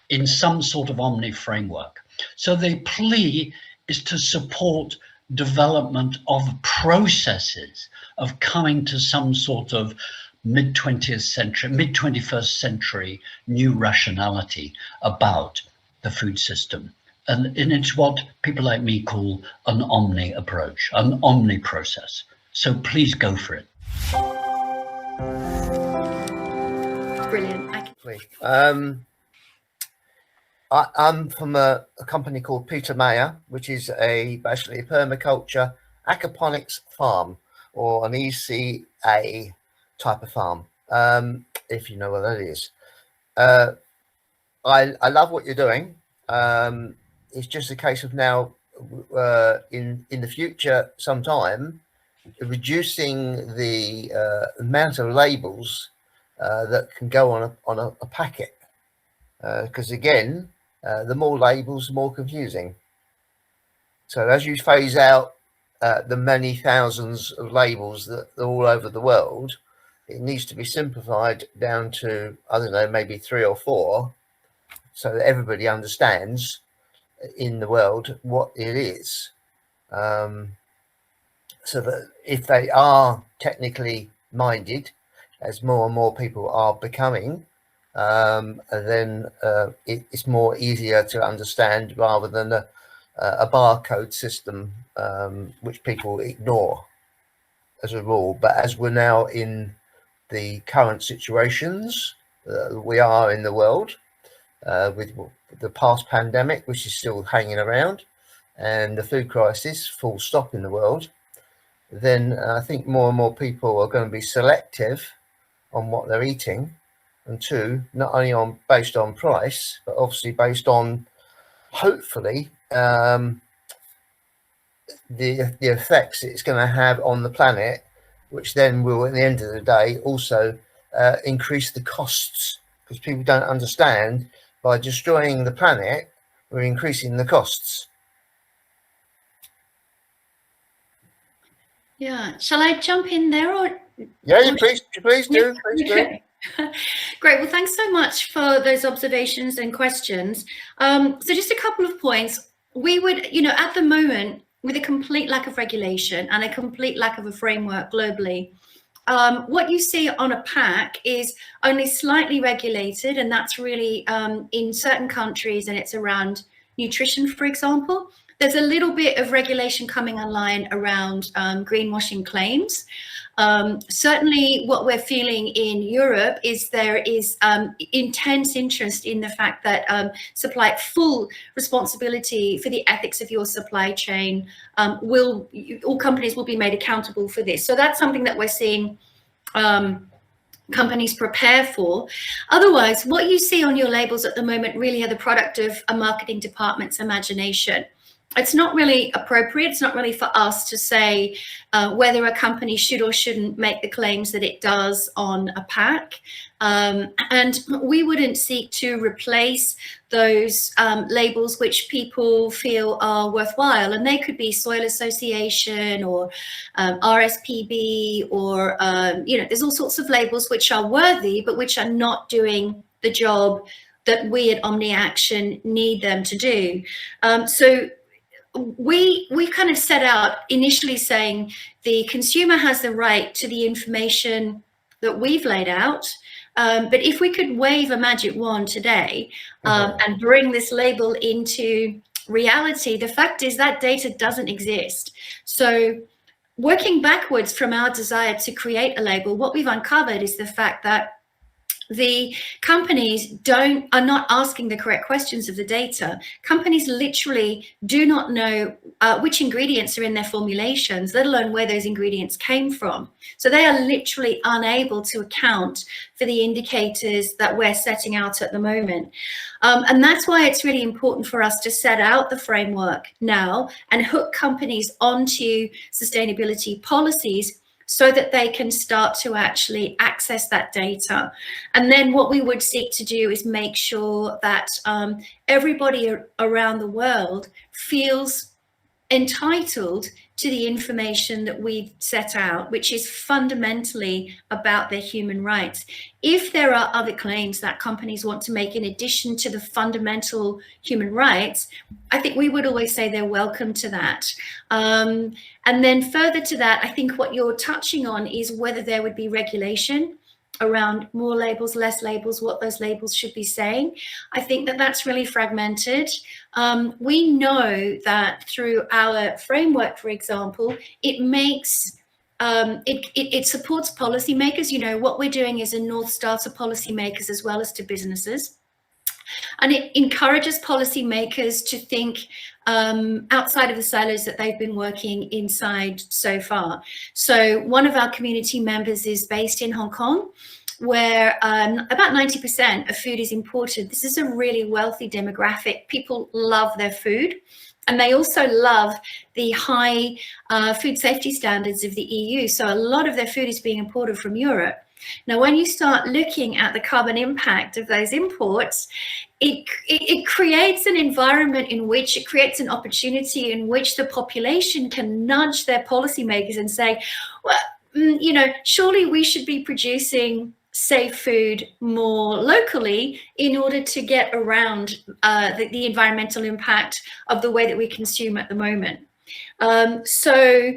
in some sort of omni framework. So the plea is to support development of processes of coming to some sort of mid-20th century, mid-21st century new rationality about the food system. And it's what people like me call an omni approach, an omni process. So please go for it. Brilliant. I'm from a company called Peter Mayer, which is basically a permaculture aquaponics farm, or an ECA type of farm, if you know what that is. I love what you're doing. It's just a case of now, in the future, sometime, reducing the amount of labels that can go on a packet, because again, the more labels, the more confusing. So as you phase out the many thousands of labels that are all over the world, it needs to be simplified down to, I don't know, maybe 3 or 4, so that everybody understands in the world what it is. So that if they are technically minded, as more and more people are becoming, then it's more easier to understand rather than a barcode system, which people ignore as a rule. But as we're now in the current situations we are in the world, with the past pandemic, which is still hanging around, and the food crisis, full stop, in the world, then I think more and more people are going to be selective on what they're eating, and 2, not only based on price, but obviously based on, hopefully, the effects it's going to have on the planet, which then will, at the end of the day, also increase the costs, because people don't understand, by destroying the planet, we're increasing the costs. Yeah, shall I jump in there, or? Yeah, please do. Okay. Great. Well, thanks so much for those observations and questions. So just a couple of points. We would, at the moment, with a complete lack of regulation and a complete lack of a framework globally, what you see on a pack is only slightly regulated, and that's really in certain countries, and it's around nutrition, for example. There's a little bit of regulation coming online around greenwashing claims. Certainly what we're feeling in Europe is there is intense interest in the fact that full responsibility for the ethics of your supply chain all companies will be made accountable for this. So that's something that we're seeing companies prepare for. Otherwise, what you see on your labels at the moment really are the product of a marketing department's imagination. It's not really appropriate. It's not really for us to say whether a company should or shouldn't make the claims that it does on a pack. And we wouldn't seek to replace those labels which people feel are worthwhile. And they could be Soil Association or RSPB or, there's all sorts of labels which are worthy, but which are not doing the job that we at OmniAction need them to do. So we kind of set out initially saying the consumer has the right to the information that we've laid out. But if we could wave a magic wand today and bring this label into reality, the fact is that data doesn't exist. So working backwards from our desire to create a label, what we've uncovered is the fact that the companies are not asking the correct questions of the data. Companies literally do not know which ingredients are in their formulations, let alone where those ingredients came from. So they are literally unable to account for the indicators that we're setting out at the moment. And that's why it's really important for us to set out the framework now and hook companies onto sustainability policies so that they can start to actually access that data. And then what we would seek to do is make sure that everybody around the world feels entitled to the information that we've set out, which is fundamentally about their human rights. If there are other claims that companies want to make in addition to the fundamental human rights, I think we would always say they're welcome to that. And then further to that, I think what you're touching on is whether there would be regulation around more labels, less labels, what those labels should be saying. I think that that's really fragmented. We know that through our framework, for example, it makes it supports policymakers. You know, what we're doing is a North Star to policymakers as well as to businesses. And it encourages policymakers to think outside of the silos that they've been working inside so far. So one of our community members is based in Hong Kong, where about 90% of food is imported. This is a really wealthy demographic. People love their food. And they also love the high food safety standards of the EU. So a lot of their food is being imported from Europe. Now, when you start looking at the carbon impact of those imports, it creates an environment in which it creates an opportunity in which the population can nudge their policymakers and say, well, you know, surely we should be producing safe food more locally in order to get around the environmental impact of the way that we consume at the moment. So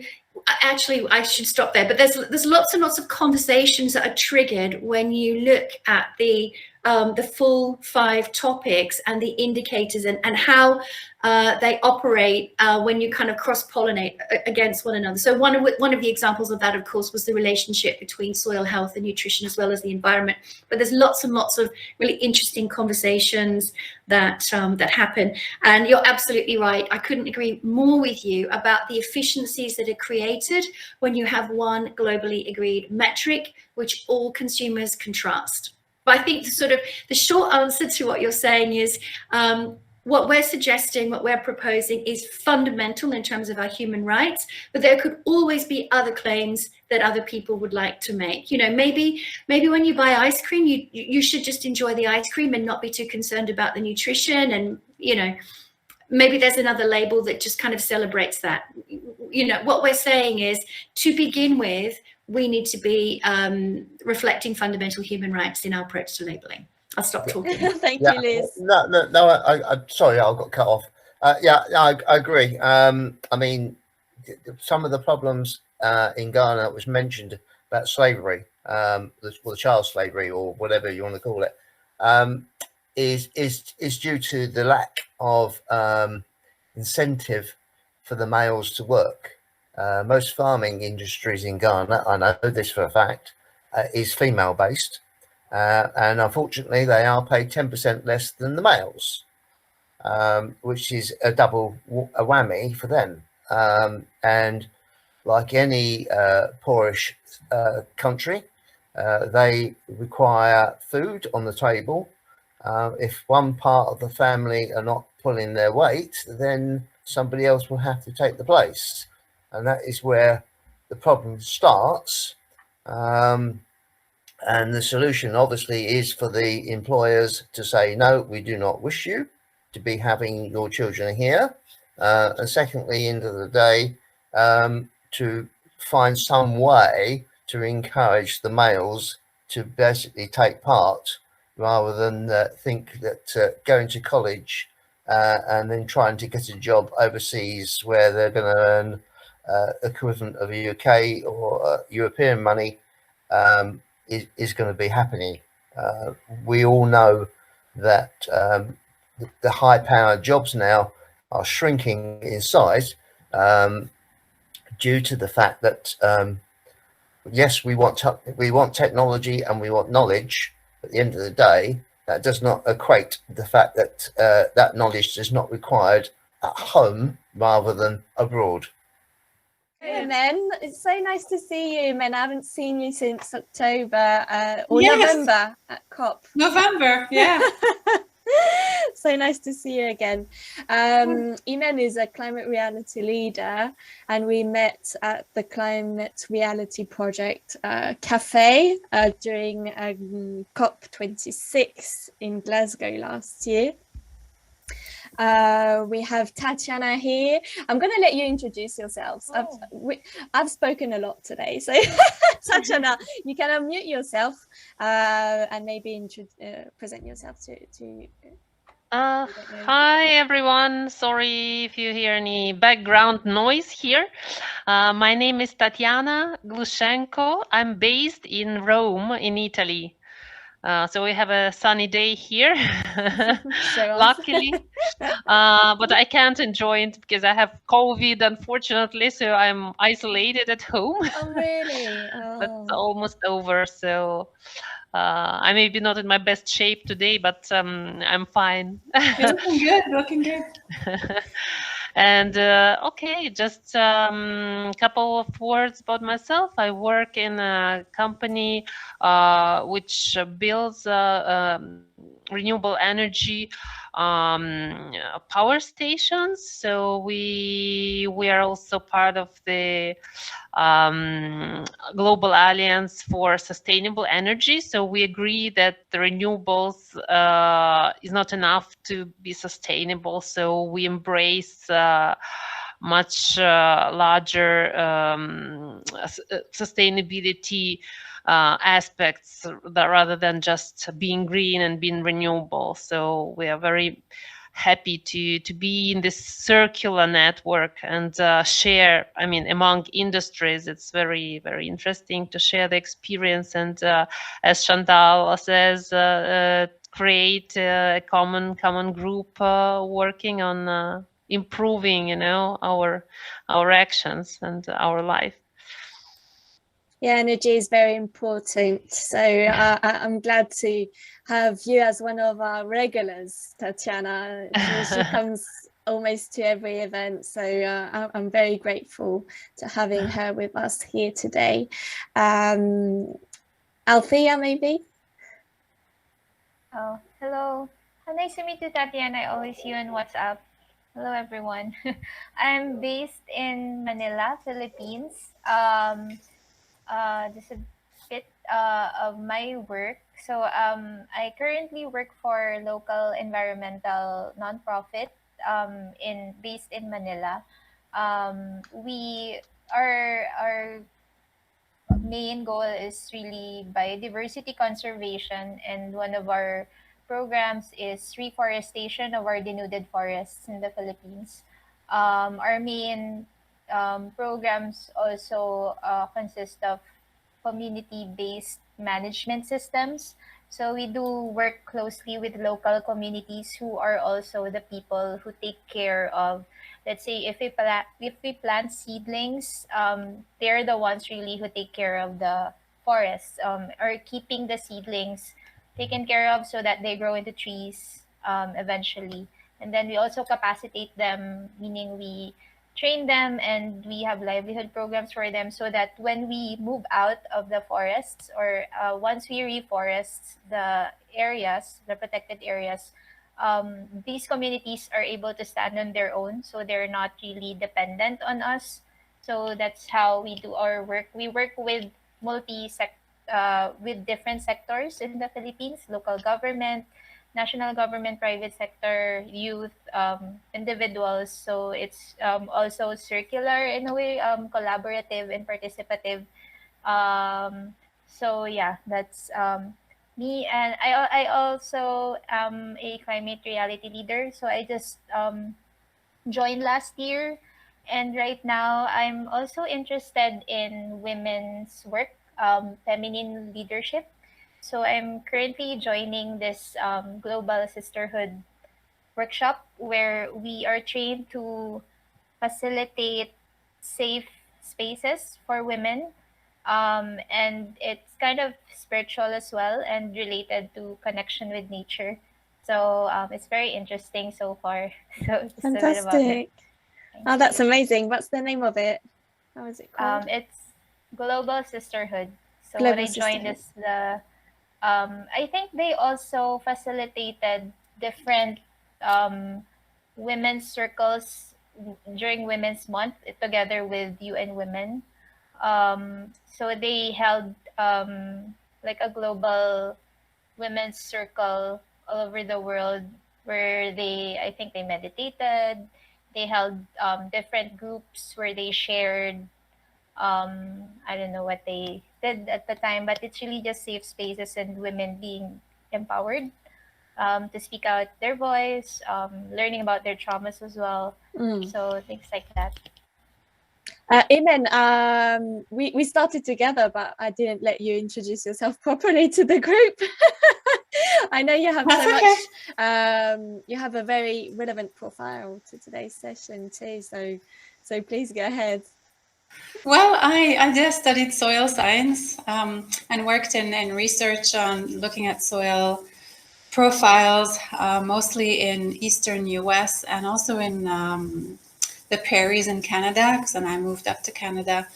actually, I should stop there, but there's lots and lots of conversations that are triggered when you look at the full 5 topics and the indicators and how they operate when you kind of cross-pollinate against one another. So one of the examples of that, of course, was the relationship between soil health and nutrition as well as the environment. But there's lots and lots of really interesting conversations that happen. And you're absolutely right. I couldn't agree more with you about the efficiencies that are created when you have one globally agreed metric, which all consumers can trust. But I think the short answer to what you're saying is what we're suggesting, what we're proposing is fundamental in terms of our human rights, but there could always be other claims that other people would like to make. You know, maybe when you buy ice cream, you should just enjoy the ice cream and not be too concerned about the nutrition. And, you know, maybe there's another label that just kind of celebrates that. You know, what we're saying is, to begin with, we need to be reflecting fundamental human rights in our approach to labeling. I'll stop talking. Thank you, Liz. No, I'm sorry, I got cut off. I agree. I mean, some of the problems in Ghana that was mentioned about slavery, the child slavery or whatever you want to call it, is due to the lack of incentive for the males to work. Most farming industries in Ghana, I know this for a fact, is female based, and unfortunately they are paid 10% less than the males, which is a double whammy for them. And like any poorish country, they require food on the table. If one part of the family are not pulling their weight, then somebody else will have to take the place. And that is where the problem starts. And the solution obviously is for the employers to say, no, we do not wish you to be having your children here. And secondly, end of the day, to find some way to encourage the males to basically take part, rather than think that going to college and then trying to get a job overseas where they're going to earn equivalent of UK or European money is going to be happening. We all know that the high-powered jobs now are shrinking in size due to the fact that yes, we want technology and we want knowledge. At the end of the day, that does not equate the fact that that knowledge is not required at home rather than abroad. Hey, Men, it's so nice to see you, Men. I haven't seen you since October or Yes. November at COP. November, yeah. So nice to see you again. Imen is a climate reality leader, and we met at the Climate Reality Project Cafe during COP26 in Glasgow last year. We have Tatiana here. I'm going to let you introduce yourselves. I've spoken a lot today, so Tatiana, you can unmute yourself and maybe present yourself to Hi everyone, sorry if you hear any background noise here. My name is Tatiana Glushenko. I'm based in Rome in Italy. So we have a sunny day here, luckily, but I can't enjoy it because I have COVID, unfortunately, so I'm isolated at home. Oh, really? Oh. But it's almost over, so I may be not in my best shape today, but I'm fine. You're looking good, looking good. And okay, just a couple of words about myself. I work in a company which builds renewable energy power stations. So we are also part of the Global Alliance for Sustainable Energy. So we agree that the renewables is not enough to be sustainable. So we embrace much larger sustainability aspects rather than just being green and being renewable. So we are very happy to be in this circular network and share, I mean, among industries. It's very, very interesting to share the experience and as Chantal says, create a common group working on improving, you know, our actions and our life. Yeah, energy is very important. So I'm glad to have you as one of our regulars, Tatiana. She comes almost to every event. So I'm very grateful to having her with us here today. Althea, maybe? Oh, hello. Nice to meet you, Tatiana. I always see you on WhatsApp. Hello, everyone. I'm based in Manila, Philippines. Just a bit of my work. So I currently work for a local environmental nonprofit based in Manila. Our main goal is really biodiversity conservation, and one of our programs is reforestation of our denuded forests in the Philippines. Our main programs also consist of community-based management systems So we do work closely with local communities who are also the people who take care of, let's say, if we plant seedlings, they're the ones really who take care of the forests, or keeping the seedlings taken care of so that they grow into trees eventually. And then we also capacitate them, meaning we train them and we have livelihood programs for them, so that when we move out of the forests, or once we reforest the areas, the protected areas, these communities are able to stand on their own, so they're not really dependent on us. So that's how we do our work. We work with with different sectors in the Philippines: local government, national government, private sector, youth, individuals. So it's also circular in a way, collaborative and participative. So yeah, that's me. And I also am a climate reality leader. So I just joined last year. And right now, I'm also interested in women's work, feminine leadership. So I'm currently joining this global sisterhood workshop where we are trained to facilitate safe spaces for women. And it's kind of spiritual as well and related to connection with nature. So it's very interesting so far. So just a bit about Fantastic. it. Oh, that's amazing. What's the name of it? How is it called? It's Global Sisterhood. So Global what I joined Sisterhood. is the I think they also facilitated different women's circles during Women's Month together with UN Women. So they held like a global women's circle all over the world where I think they meditated. They held different groups where they shared, I don't know what they did at the time, but it's really just safe spaces and women being empowered to speak out their voice, learning about their traumas as well. So things like that. Imen, we started together, but I didn't let you introduce yourself properly to the group. I know you have so much, you have a very relevant profile to today's session too, so please go ahead. Well, I just studied soil science and worked in research on looking at soil profiles, mostly in eastern US and also in the prairies in Canada, because then I moved up to Canada,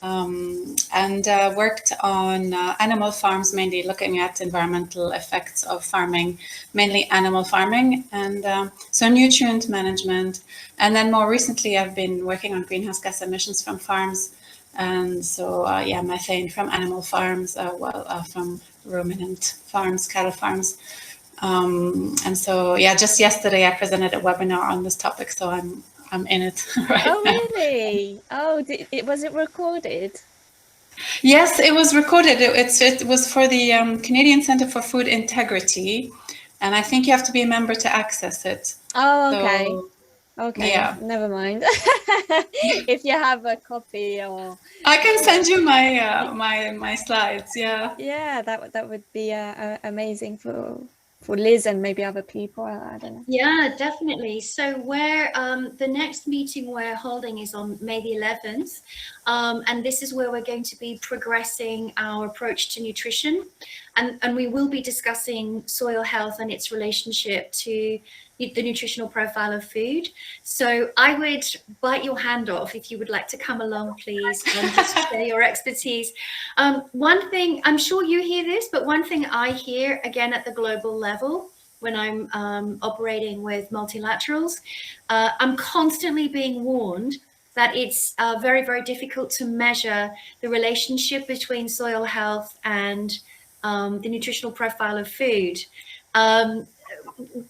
and worked on animal farms, mainly looking at environmental effects of farming, mainly animal farming, and so nutrient management. And then more recently, I've been working on greenhouse gas emissions from farms. And so, yeah, methane from animal farms, from ruminant farms, cattle farms. And so, yeah, just yesterday I presented a webinar on this topic, so I'm in it right now. Oh, really? Oh, was it recorded? Yes, it was recorded. It was for the Canadian Centre for Food Integrity, and I think you have to be a member to access it. Oh, okay. So, okay, yeah. Never mind. If you have a copy, or I can send you my my slides. Yeah. Yeah, that would be amazing for Liz and maybe other people. I don't know. Yeah, definitely. So the next meeting we're holding is on May the 11th. And this is where we're going to be progressing our approach to nutrition. And we will be discussing soil health and its relationship to the nutritional profile of food. So I would bite your hand off if you would like to come along, please, and just share your expertise. One thing, I'm sure you hear this, but one thing I hear, again, at the global level, when I'm operating with multilaterals, I'm constantly being warned that it's very, very difficult to measure the relationship between soil health and the nutritional profile of food.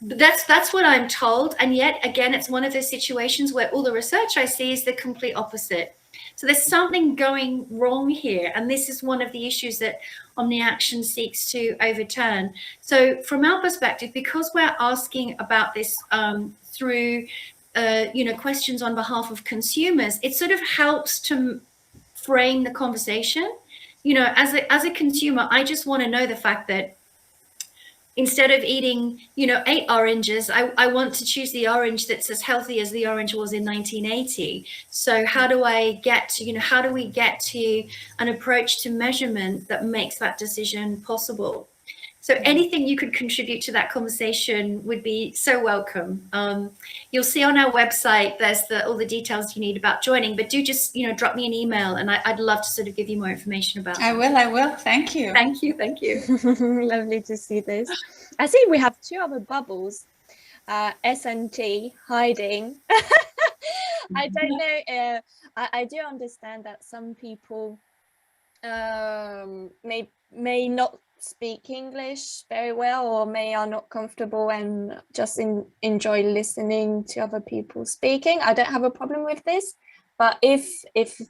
That's what I'm told. And yet, again, it's one of those situations where all the research I see is the complete opposite. So there's something going wrong here. And this is one of the issues that OmniAction seeks to overturn. So from our perspective, because we're asking about this through questions on behalf of consumers, it sort of helps to frame the conversation. As a consumer, I just want to know the fact that instead of eating, 8 oranges, I want to choose the orange that's as healthy as the orange was in 1980. So how do I get to, how do we get to an approach to measurement that makes that decision possible? So anything you could contribute to that conversation would be so welcome. You'll see on our website, there's all the details you need about joining, but do just, drop me an email and I'd love to sort of give you more information about I will. Thank you. Thank you. Lovely to see this. I see we have 2 other bubbles, S and T, hiding. I don't know. I do understand that some people may not speak English very well, or are not comfortable and just enjoy listening to other people speaking. I don't have a problem with this, but if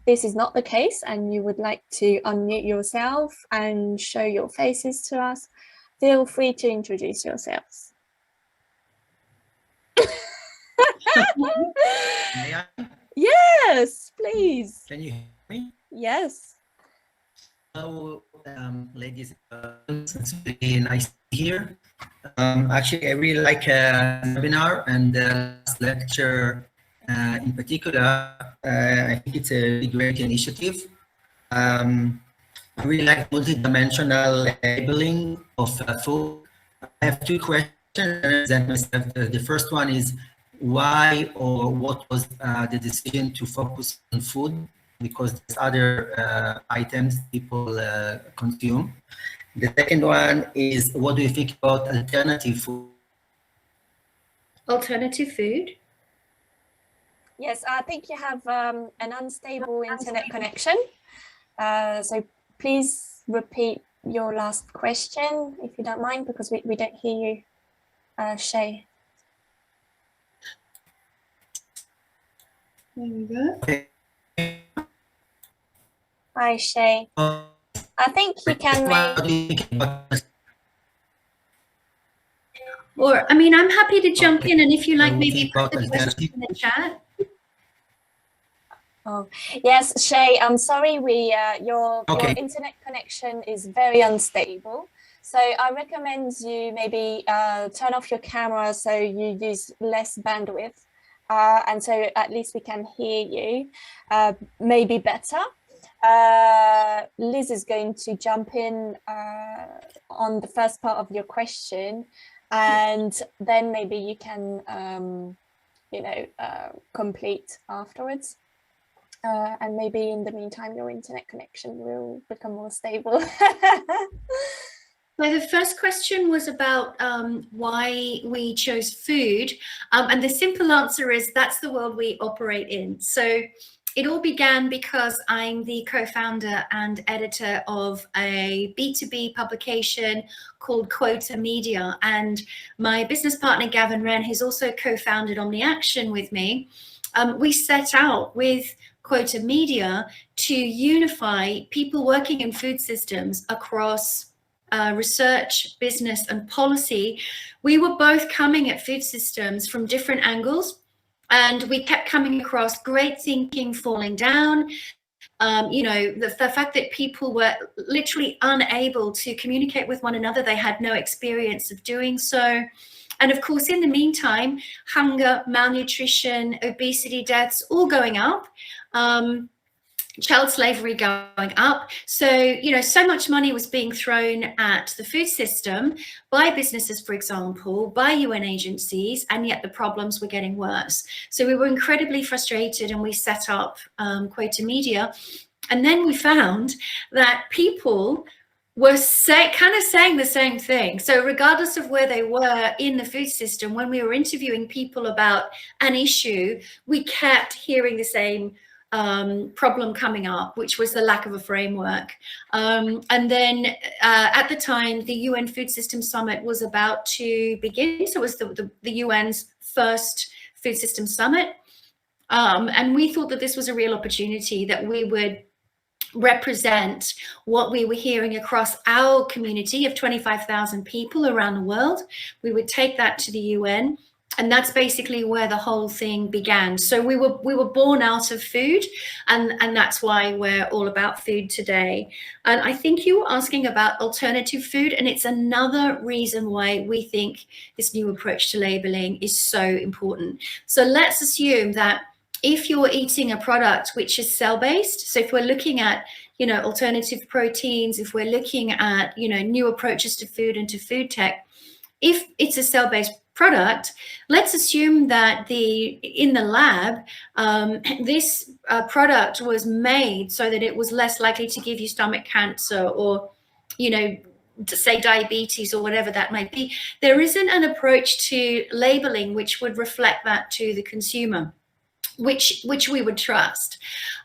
this is not the case and you would like to unmute yourself and show your faces to us, feel free to introduce yourselves. May I? Yes, please. Can you hear me? Yes. Hello, ladies and gentlemen. It's really nice to be here. Actually, I really like the webinar and the last lecture in particular. I think it's a really great initiative. I really like multidimensional labeling of food. I have 2 questions. The first one is why or what was the decision to focus on food? Because there's other items people consume. The second one is, what do you think about alternative food? Alternative food? Yes, I think you have an unstable internet connection. So please repeat your last question, if you don't mind, because we don't hear you, Shay. There we go. Okay. Hi, Shay. I think you can Or, I'm happy to jump in, and if you like, maybe put the question in the chat. Oh, yes, Shay, I'm sorry, your internet connection is very unstable. So I recommend you maybe turn off your camera so you use less bandwidth. And so at least we can hear you, maybe better. Liz is going to jump in on the first part of your question, and then maybe you can, complete afterwards. And maybe in the meantime, your internet connection will become more stable. So the first question was about why we chose food. And the simple answer is that's the world we operate in. So it all began because I'm the co-founder and editor of a B2B publication called Quota Media. And my business partner, Gavin Wren, who's also co-founded OmniAction with me, we set out with Quota Media to unify people working in food systems across research, business, and policy. We were both coming at food systems from different angles, and we kept coming across great thinking falling down. The fact that people were literally unable to communicate with one another, they had no experience of doing so. And of course, in the meantime, hunger, malnutrition, obesity deaths, all going up. Child slavery going up. So, so much money was being thrown at the food system by businesses, for example, by UN agencies, and yet the problems were getting worse. So we were incredibly frustrated, and we set up Quota Media. And then we found that people were kind of saying the same thing. So regardless of where they were in the food system, when we were interviewing people about an issue, we kept hearing the same problem coming up, which was the lack of a framework. And then at the time, the UN Food System Summit was about to begin. So it was the UN's first food system summit. And we thought that this was a real opportunity, that we would represent what we were hearing across our community of 25,000 people around the world. We would take that to the UN And that's basically where the whole thing began. So we were born out of food, and that's why we're all about food today. And I think you were asking about alternative food, and it's another reason why we think this new approach to labeling is so important. So let's assume that if you're eating a product which is cell-based, so if we're looking at, you know, alternative proteins, if we're looking at, you know, new approaches to food and to food tech, if it's a cell-based product, let's assume that in the lab, this product was made so that it was less likely to give you stomach cancer, or, you know, to say diabetes or whatever that might be. There isn't an approach to labeling which would reflect that to the consumer, which we would trust.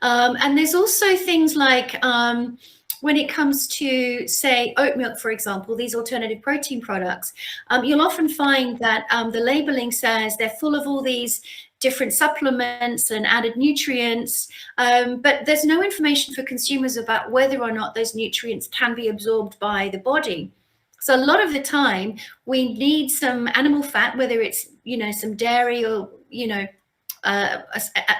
And there's also things like, when it comes to, say, oat milk, for example, these alternative protein products, you'll often find that the labeling says they're full of all these different supplements and added nutrients, but there's no information for consumers about whether or not those nutrients can be absorbed by the body. So a lot of the time we need some animal fat, whether it's, you know, some dairy or, you know,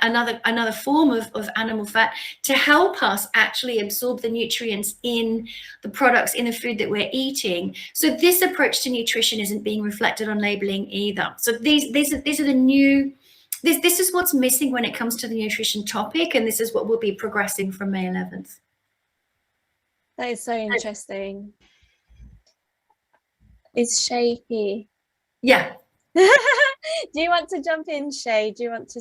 another form of animal fat, to help us actually absorb the nutrients in the products, in the food that we're eating. So this approach to nutrition isn't being reflected on labeling either. So these are the new, this is what's missing when it comes to the nutrition topic, and this is what will be progressing from May 11th. That is so interesting. Is Shay here? Yeah. Do you want to jump in, Shay? Do you want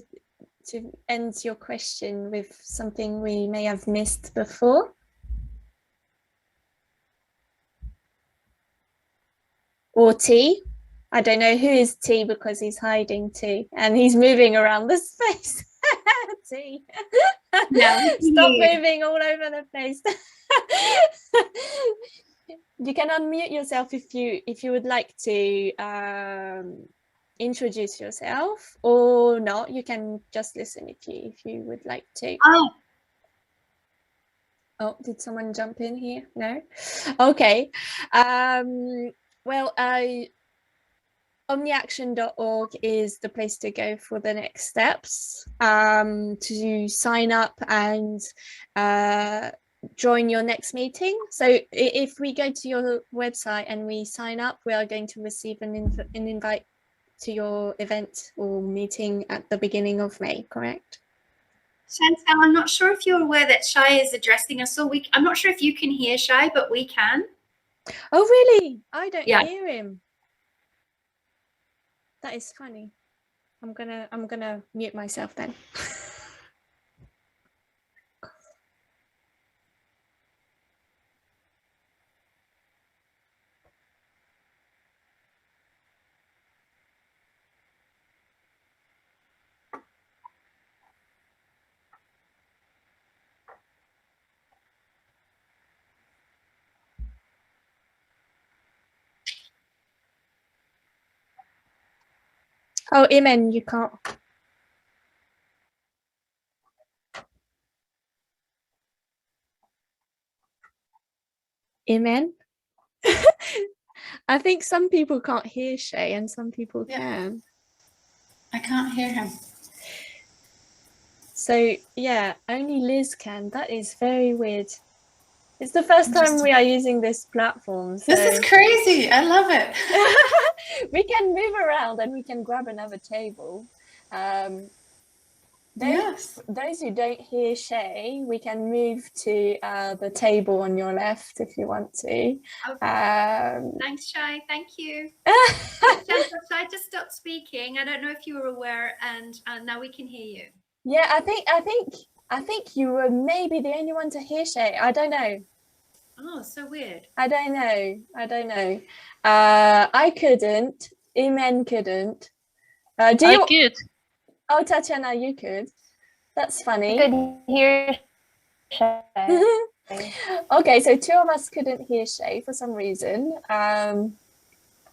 to end your question with something we may have missed before? Or T? I don't know who is T, because he's hiding T and he's moving around the space. T. Yeah, Stop moving all over the place. You can unmute yourself if you would like to introduce yourself, or not. You can just listen if you would like to. Oh, did someone jump in here? No. Okay. Well, OmniAction.org is the place to go for the next steps, to sign up and join your next meeting. So if we go to your website and we sign up, we are going to receive an invite to your event or meeting at the beginning of May, correct? Chantal, I'm not sure if you're aware that Shai is addressing us, so I'm not sure if you can hear Shai, but we can. Oh, really? I don't Yeah. hear him. That is funny. I'm gonna mute myself then. Oh, Imen, you can't. Imen? I think some people can't hear Shay and some people can. I can't hear him. So yeah, only Liz can. That is very weird. It's the first time we are using this platform. So This is crazy. I love it. we can move around and we can grab another table. Those who don't hear Shay, we can move to the table on your left if you want to. Okay. Thanks, Shai. Thank you. Shai just stopped speaking. I don't know if you were aware, and now we can hear you. Yeah, I think you were maybe the only one to hear Shay. I don't know. Oh, so weird. I don't know. I couldn't. Imen couldn't. I could. Oh, Tatiana, you could. That's funny. I could hear Shay. Okay, so two of us couldn't hear Shay for some reason.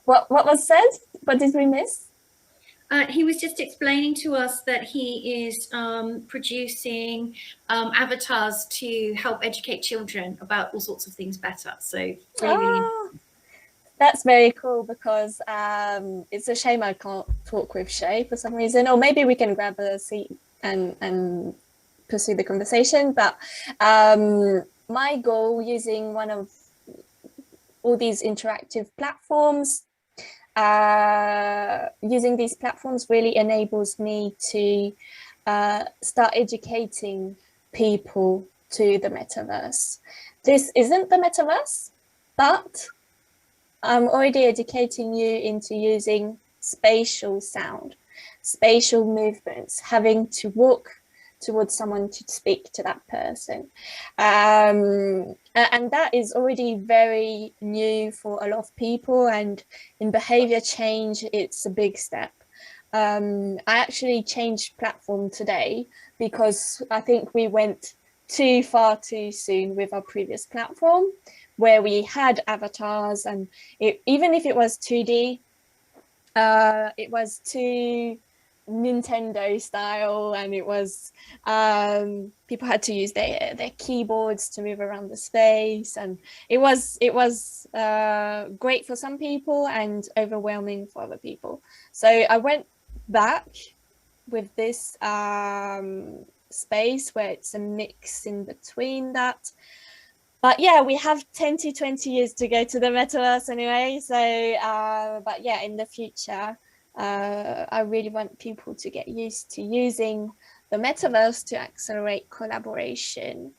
What was said? What did we miss? He was just explaining to us that he is producing avatars to help educate children about all sorts of things better. So really, That's very cool because it's a shame I can't talk with Shay for some reason, or maybe we can grab a seat and pursue the conversation. But my goal using one of all these interactive platforms, using these platforms really enables me to start educating people to the metaverse. This isn't the metaverse, but I'm already educating you into using spatial sound, spatial movements, having to walk towards someone to speak to that person. And that is already very new for a lot of people, and in behavior change, it's a big step. I actually changed platform today because I think we went too far too soon with our previous platform, where we had avatars, and even if it was 2D, it was too Nintendo style, and it was people had to use their keyboards to move around the space, and it was great for some people and overwhelming for other people. So I went back with this space where it's a mix in between that. But yeah, we have 10 to 20 years to go to the metaverse anyway. So, but yeah, in the future, I really want people to get used to using the metaverse to accelerate collaboration,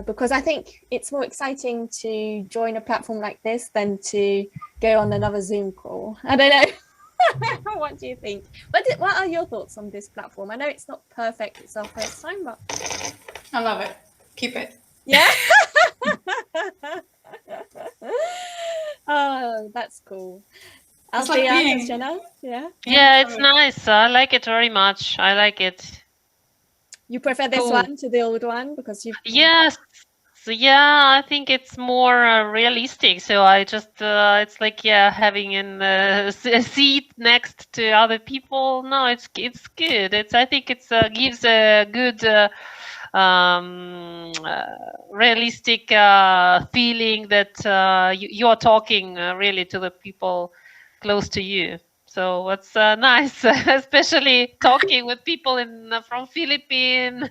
because I think it's more exciting to join a platform like this than to go on another Zoom call. I don't know. What do you think? What are your thoughts on this platform? I know it's not perfect. It's our first time, but I love it. Keep it. yeah. Oh, that's cool. It's like being, Jenna? Yeah. Yeah, it's nice. I like it very much. I like it. You prefer this Cool. one to the old one because you've... Yes. So, yeah, I think it's more realistic. So I just, it's like, yeah, having a seat next to other people. No, it's good. I think it's gives a good realistic feeling that you are talking really to the people close to you. So it's nice, especially talking with people from Philippines.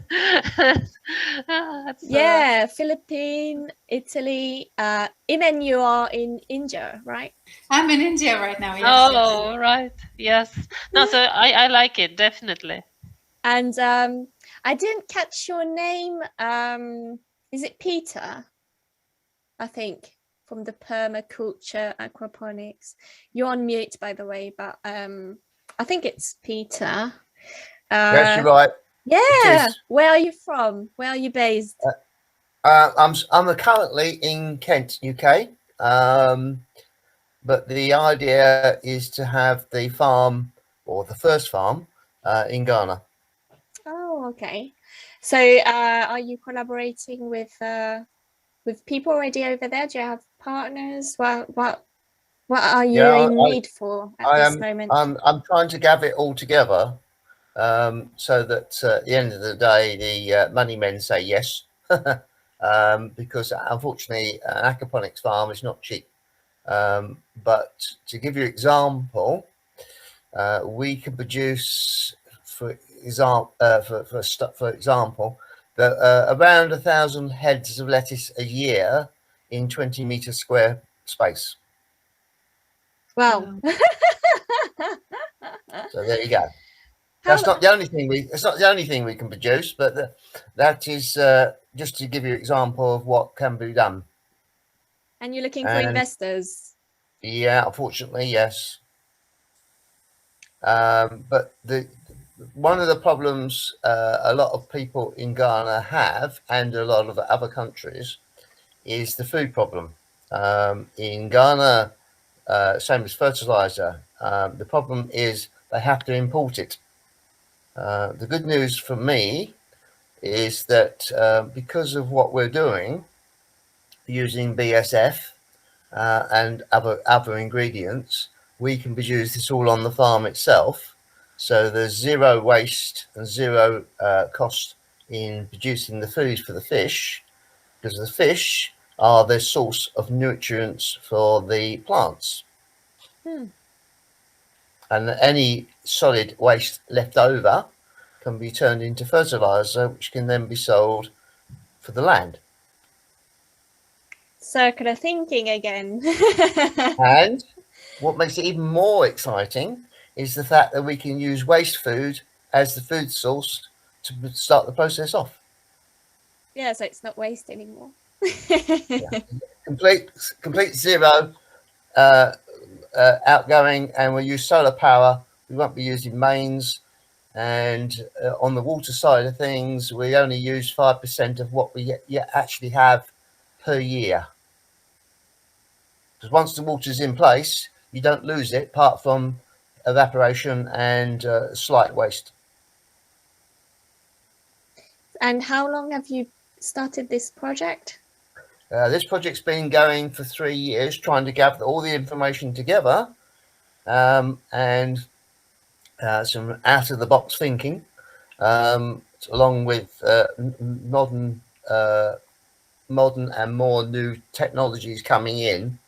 Yeah, Philippines, Italy. Even you are in India, right? I'm in India right now. Yes. Oh, yes. right. Yes. No, so I like it, definitely. And I didn't catch your name. Is it Peter? I think from the permaculture aquaponics. You're on mute, by the way, but I think it's Peter. Yes, you're right. Yeah. Where are you from? Where are you based? I'm currently in Kent, UK. But the idea is to have the farm, or the first farm, in Ghana. Oh, okay. So are you collaborating with people already over there? Do you have partners? What are you in need for at this moment? I'm trying to gather it all together, so that at the end of the day, the money men say yes, because unfortunately, an aquaponics farm is not cheap. But to give you an example, we can produce, for example, around 1,000 heads of lettuce a year in 20-meter square space. Wow. So there you go. That's not the only thing we can produce, but that is just to give you an example of what can be done. And you're looking for investors? Yeah, unfortunately, yes. But one of the problems a lot of people in Ghana have, and a lot of other countries, is the food problem. In Ghana, same as fertilizer, the problem is they have to import it. The good news for me is that because of what we're doing, using BSF and other ingredients, we can produce this all on the farm itself. So there's zero waste and zero cost in producing the food for the fish, because the fish are the source of nutrients for the plants. And any solid waste left over can be turned into fertilizer, which can then be sold for the land. Circular thinking again. And what makes it even more exciting is the fact that we can use waste food as the food source to start the process off. Yeah, so it's not waste anymore. Yeah. Complete zero outgoing, and we'll use solar power. We won't be using mains, and on the water side of things, we only use 5% of what we actually have per year. Because once the water's in place, you don't lose it, apart from evaporation and slight waste. And how long have you started this project? This project's been going for 3 years, trying to gather all the information together, and some out-of-the-box thinking, along with modern and more new technologies coming in,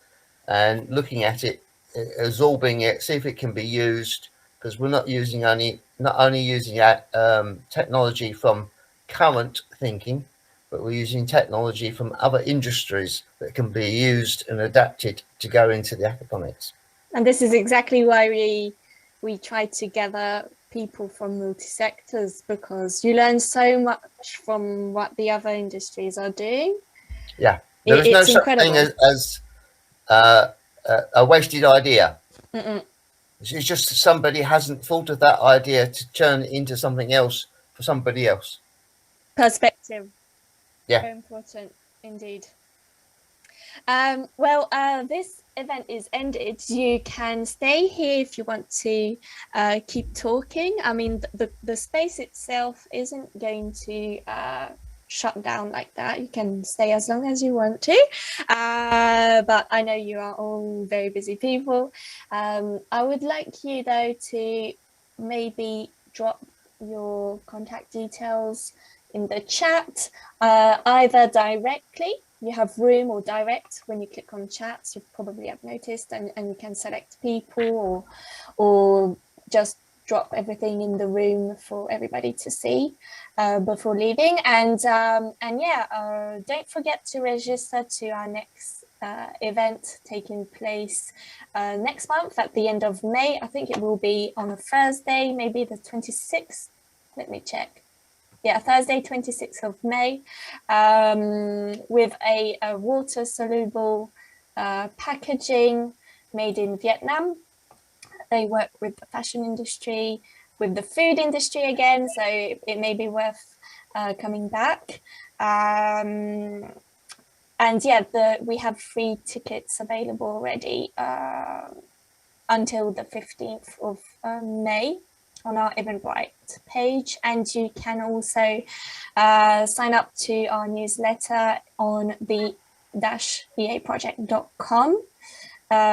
and looking at it, absorbing it, see if it can be used, because we're not only using technology from current thinking, but we're using technology from other industries that can be used and adapted to go into the aquaponics. And this is exactly why we try to gather people from multi-sectors, because you learn so much from what the other industries are doing. Yeah, there is no such thing as a wasted idea. It's just somebody hasn't thought of that idea to turn it into something else for somebody else. Perspective. Yeah. Very important indeed. Well, this event is ended. You can stay here if you want to keep talking. I mean, the space itself isn't going to shut down like that. You can stay as long as you want to, but I know you are all very busy people. I would like you though to maybe drop your contact details in the chat, either directly, you have room, or direct. When you click on chats, you probably have noticed, and you can select people, or just drop everything in the room for everybody to see before leaving. And yeah, don't forget to register to our next event taking place next month at the end of May. I think it will be on a Thursday, maybe the 26th. Let me check. Yeah, Thursday, 26th of May, with a water-soluble packaging made in Vietnam. They work with the fashion industry, with the food industry again, so it may be worth coming back. And yeah, we have free tickets available already until the 15th of May. On our Eventbrite page, and you can also sign up to our newsletter on the eaproject.com,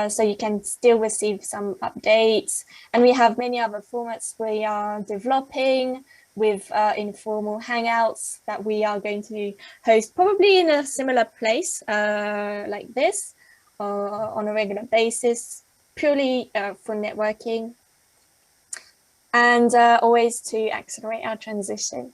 so you can still receive some updates. And we have many other formats we are developing, with informal hangouts that we are going to host probably in a similar place like this, on a regular basis, purely for networking, and always to accelerate our transition.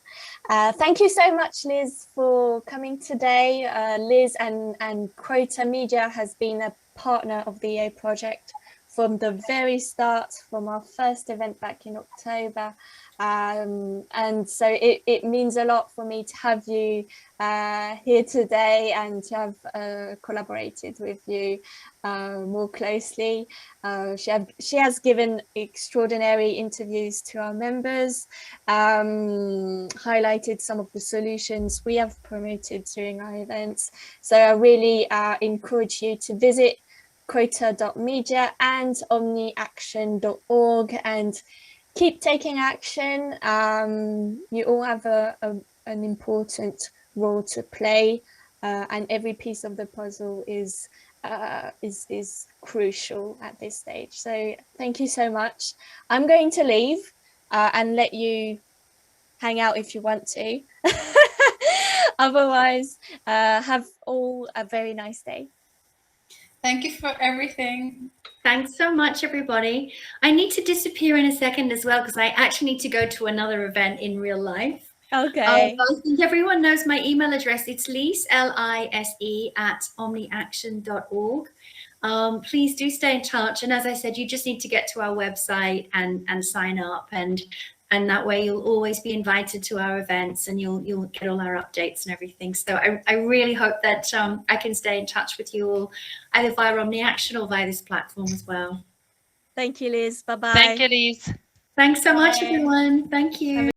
Thank you so much, Liz, for coming today. Liz and Quota Media has been a partner of the EA project from the very start, from our first event back in October. And so it means a lot for me to have you here today, and to have collaborated with you more closely. She has given extraordinary interviews to our members, highlighted some of the solutions we have promoted during our events. So I really encourage you to visit quota.media and omniaction.org and keep taking action. You all have an important role to play, and every piece of the puzzle is crucial at this stage. So thank you so much. I'm going to leave and let you hang out if you want to. Otherwise, have all a very nice day. Thank you for everything. Thanks so much, everybody. I need to disappear in a second as well because I actually need to go to another event in real life. Okay. I think everyone knows my email address. It's Lise, Lise, @omniaction.org. Please do stay in touch. And as I said, you just need to get to our website and sign up. And that way you'll always be invited to our events and you'll get all our updates and everything. So I really hope that I can stay in touch with you all either via OmniAction or via this platform as well. Thank you, Liz. Bye-bye. Thank you, Liz. Thanks so much, Bye. everyone. Thank you.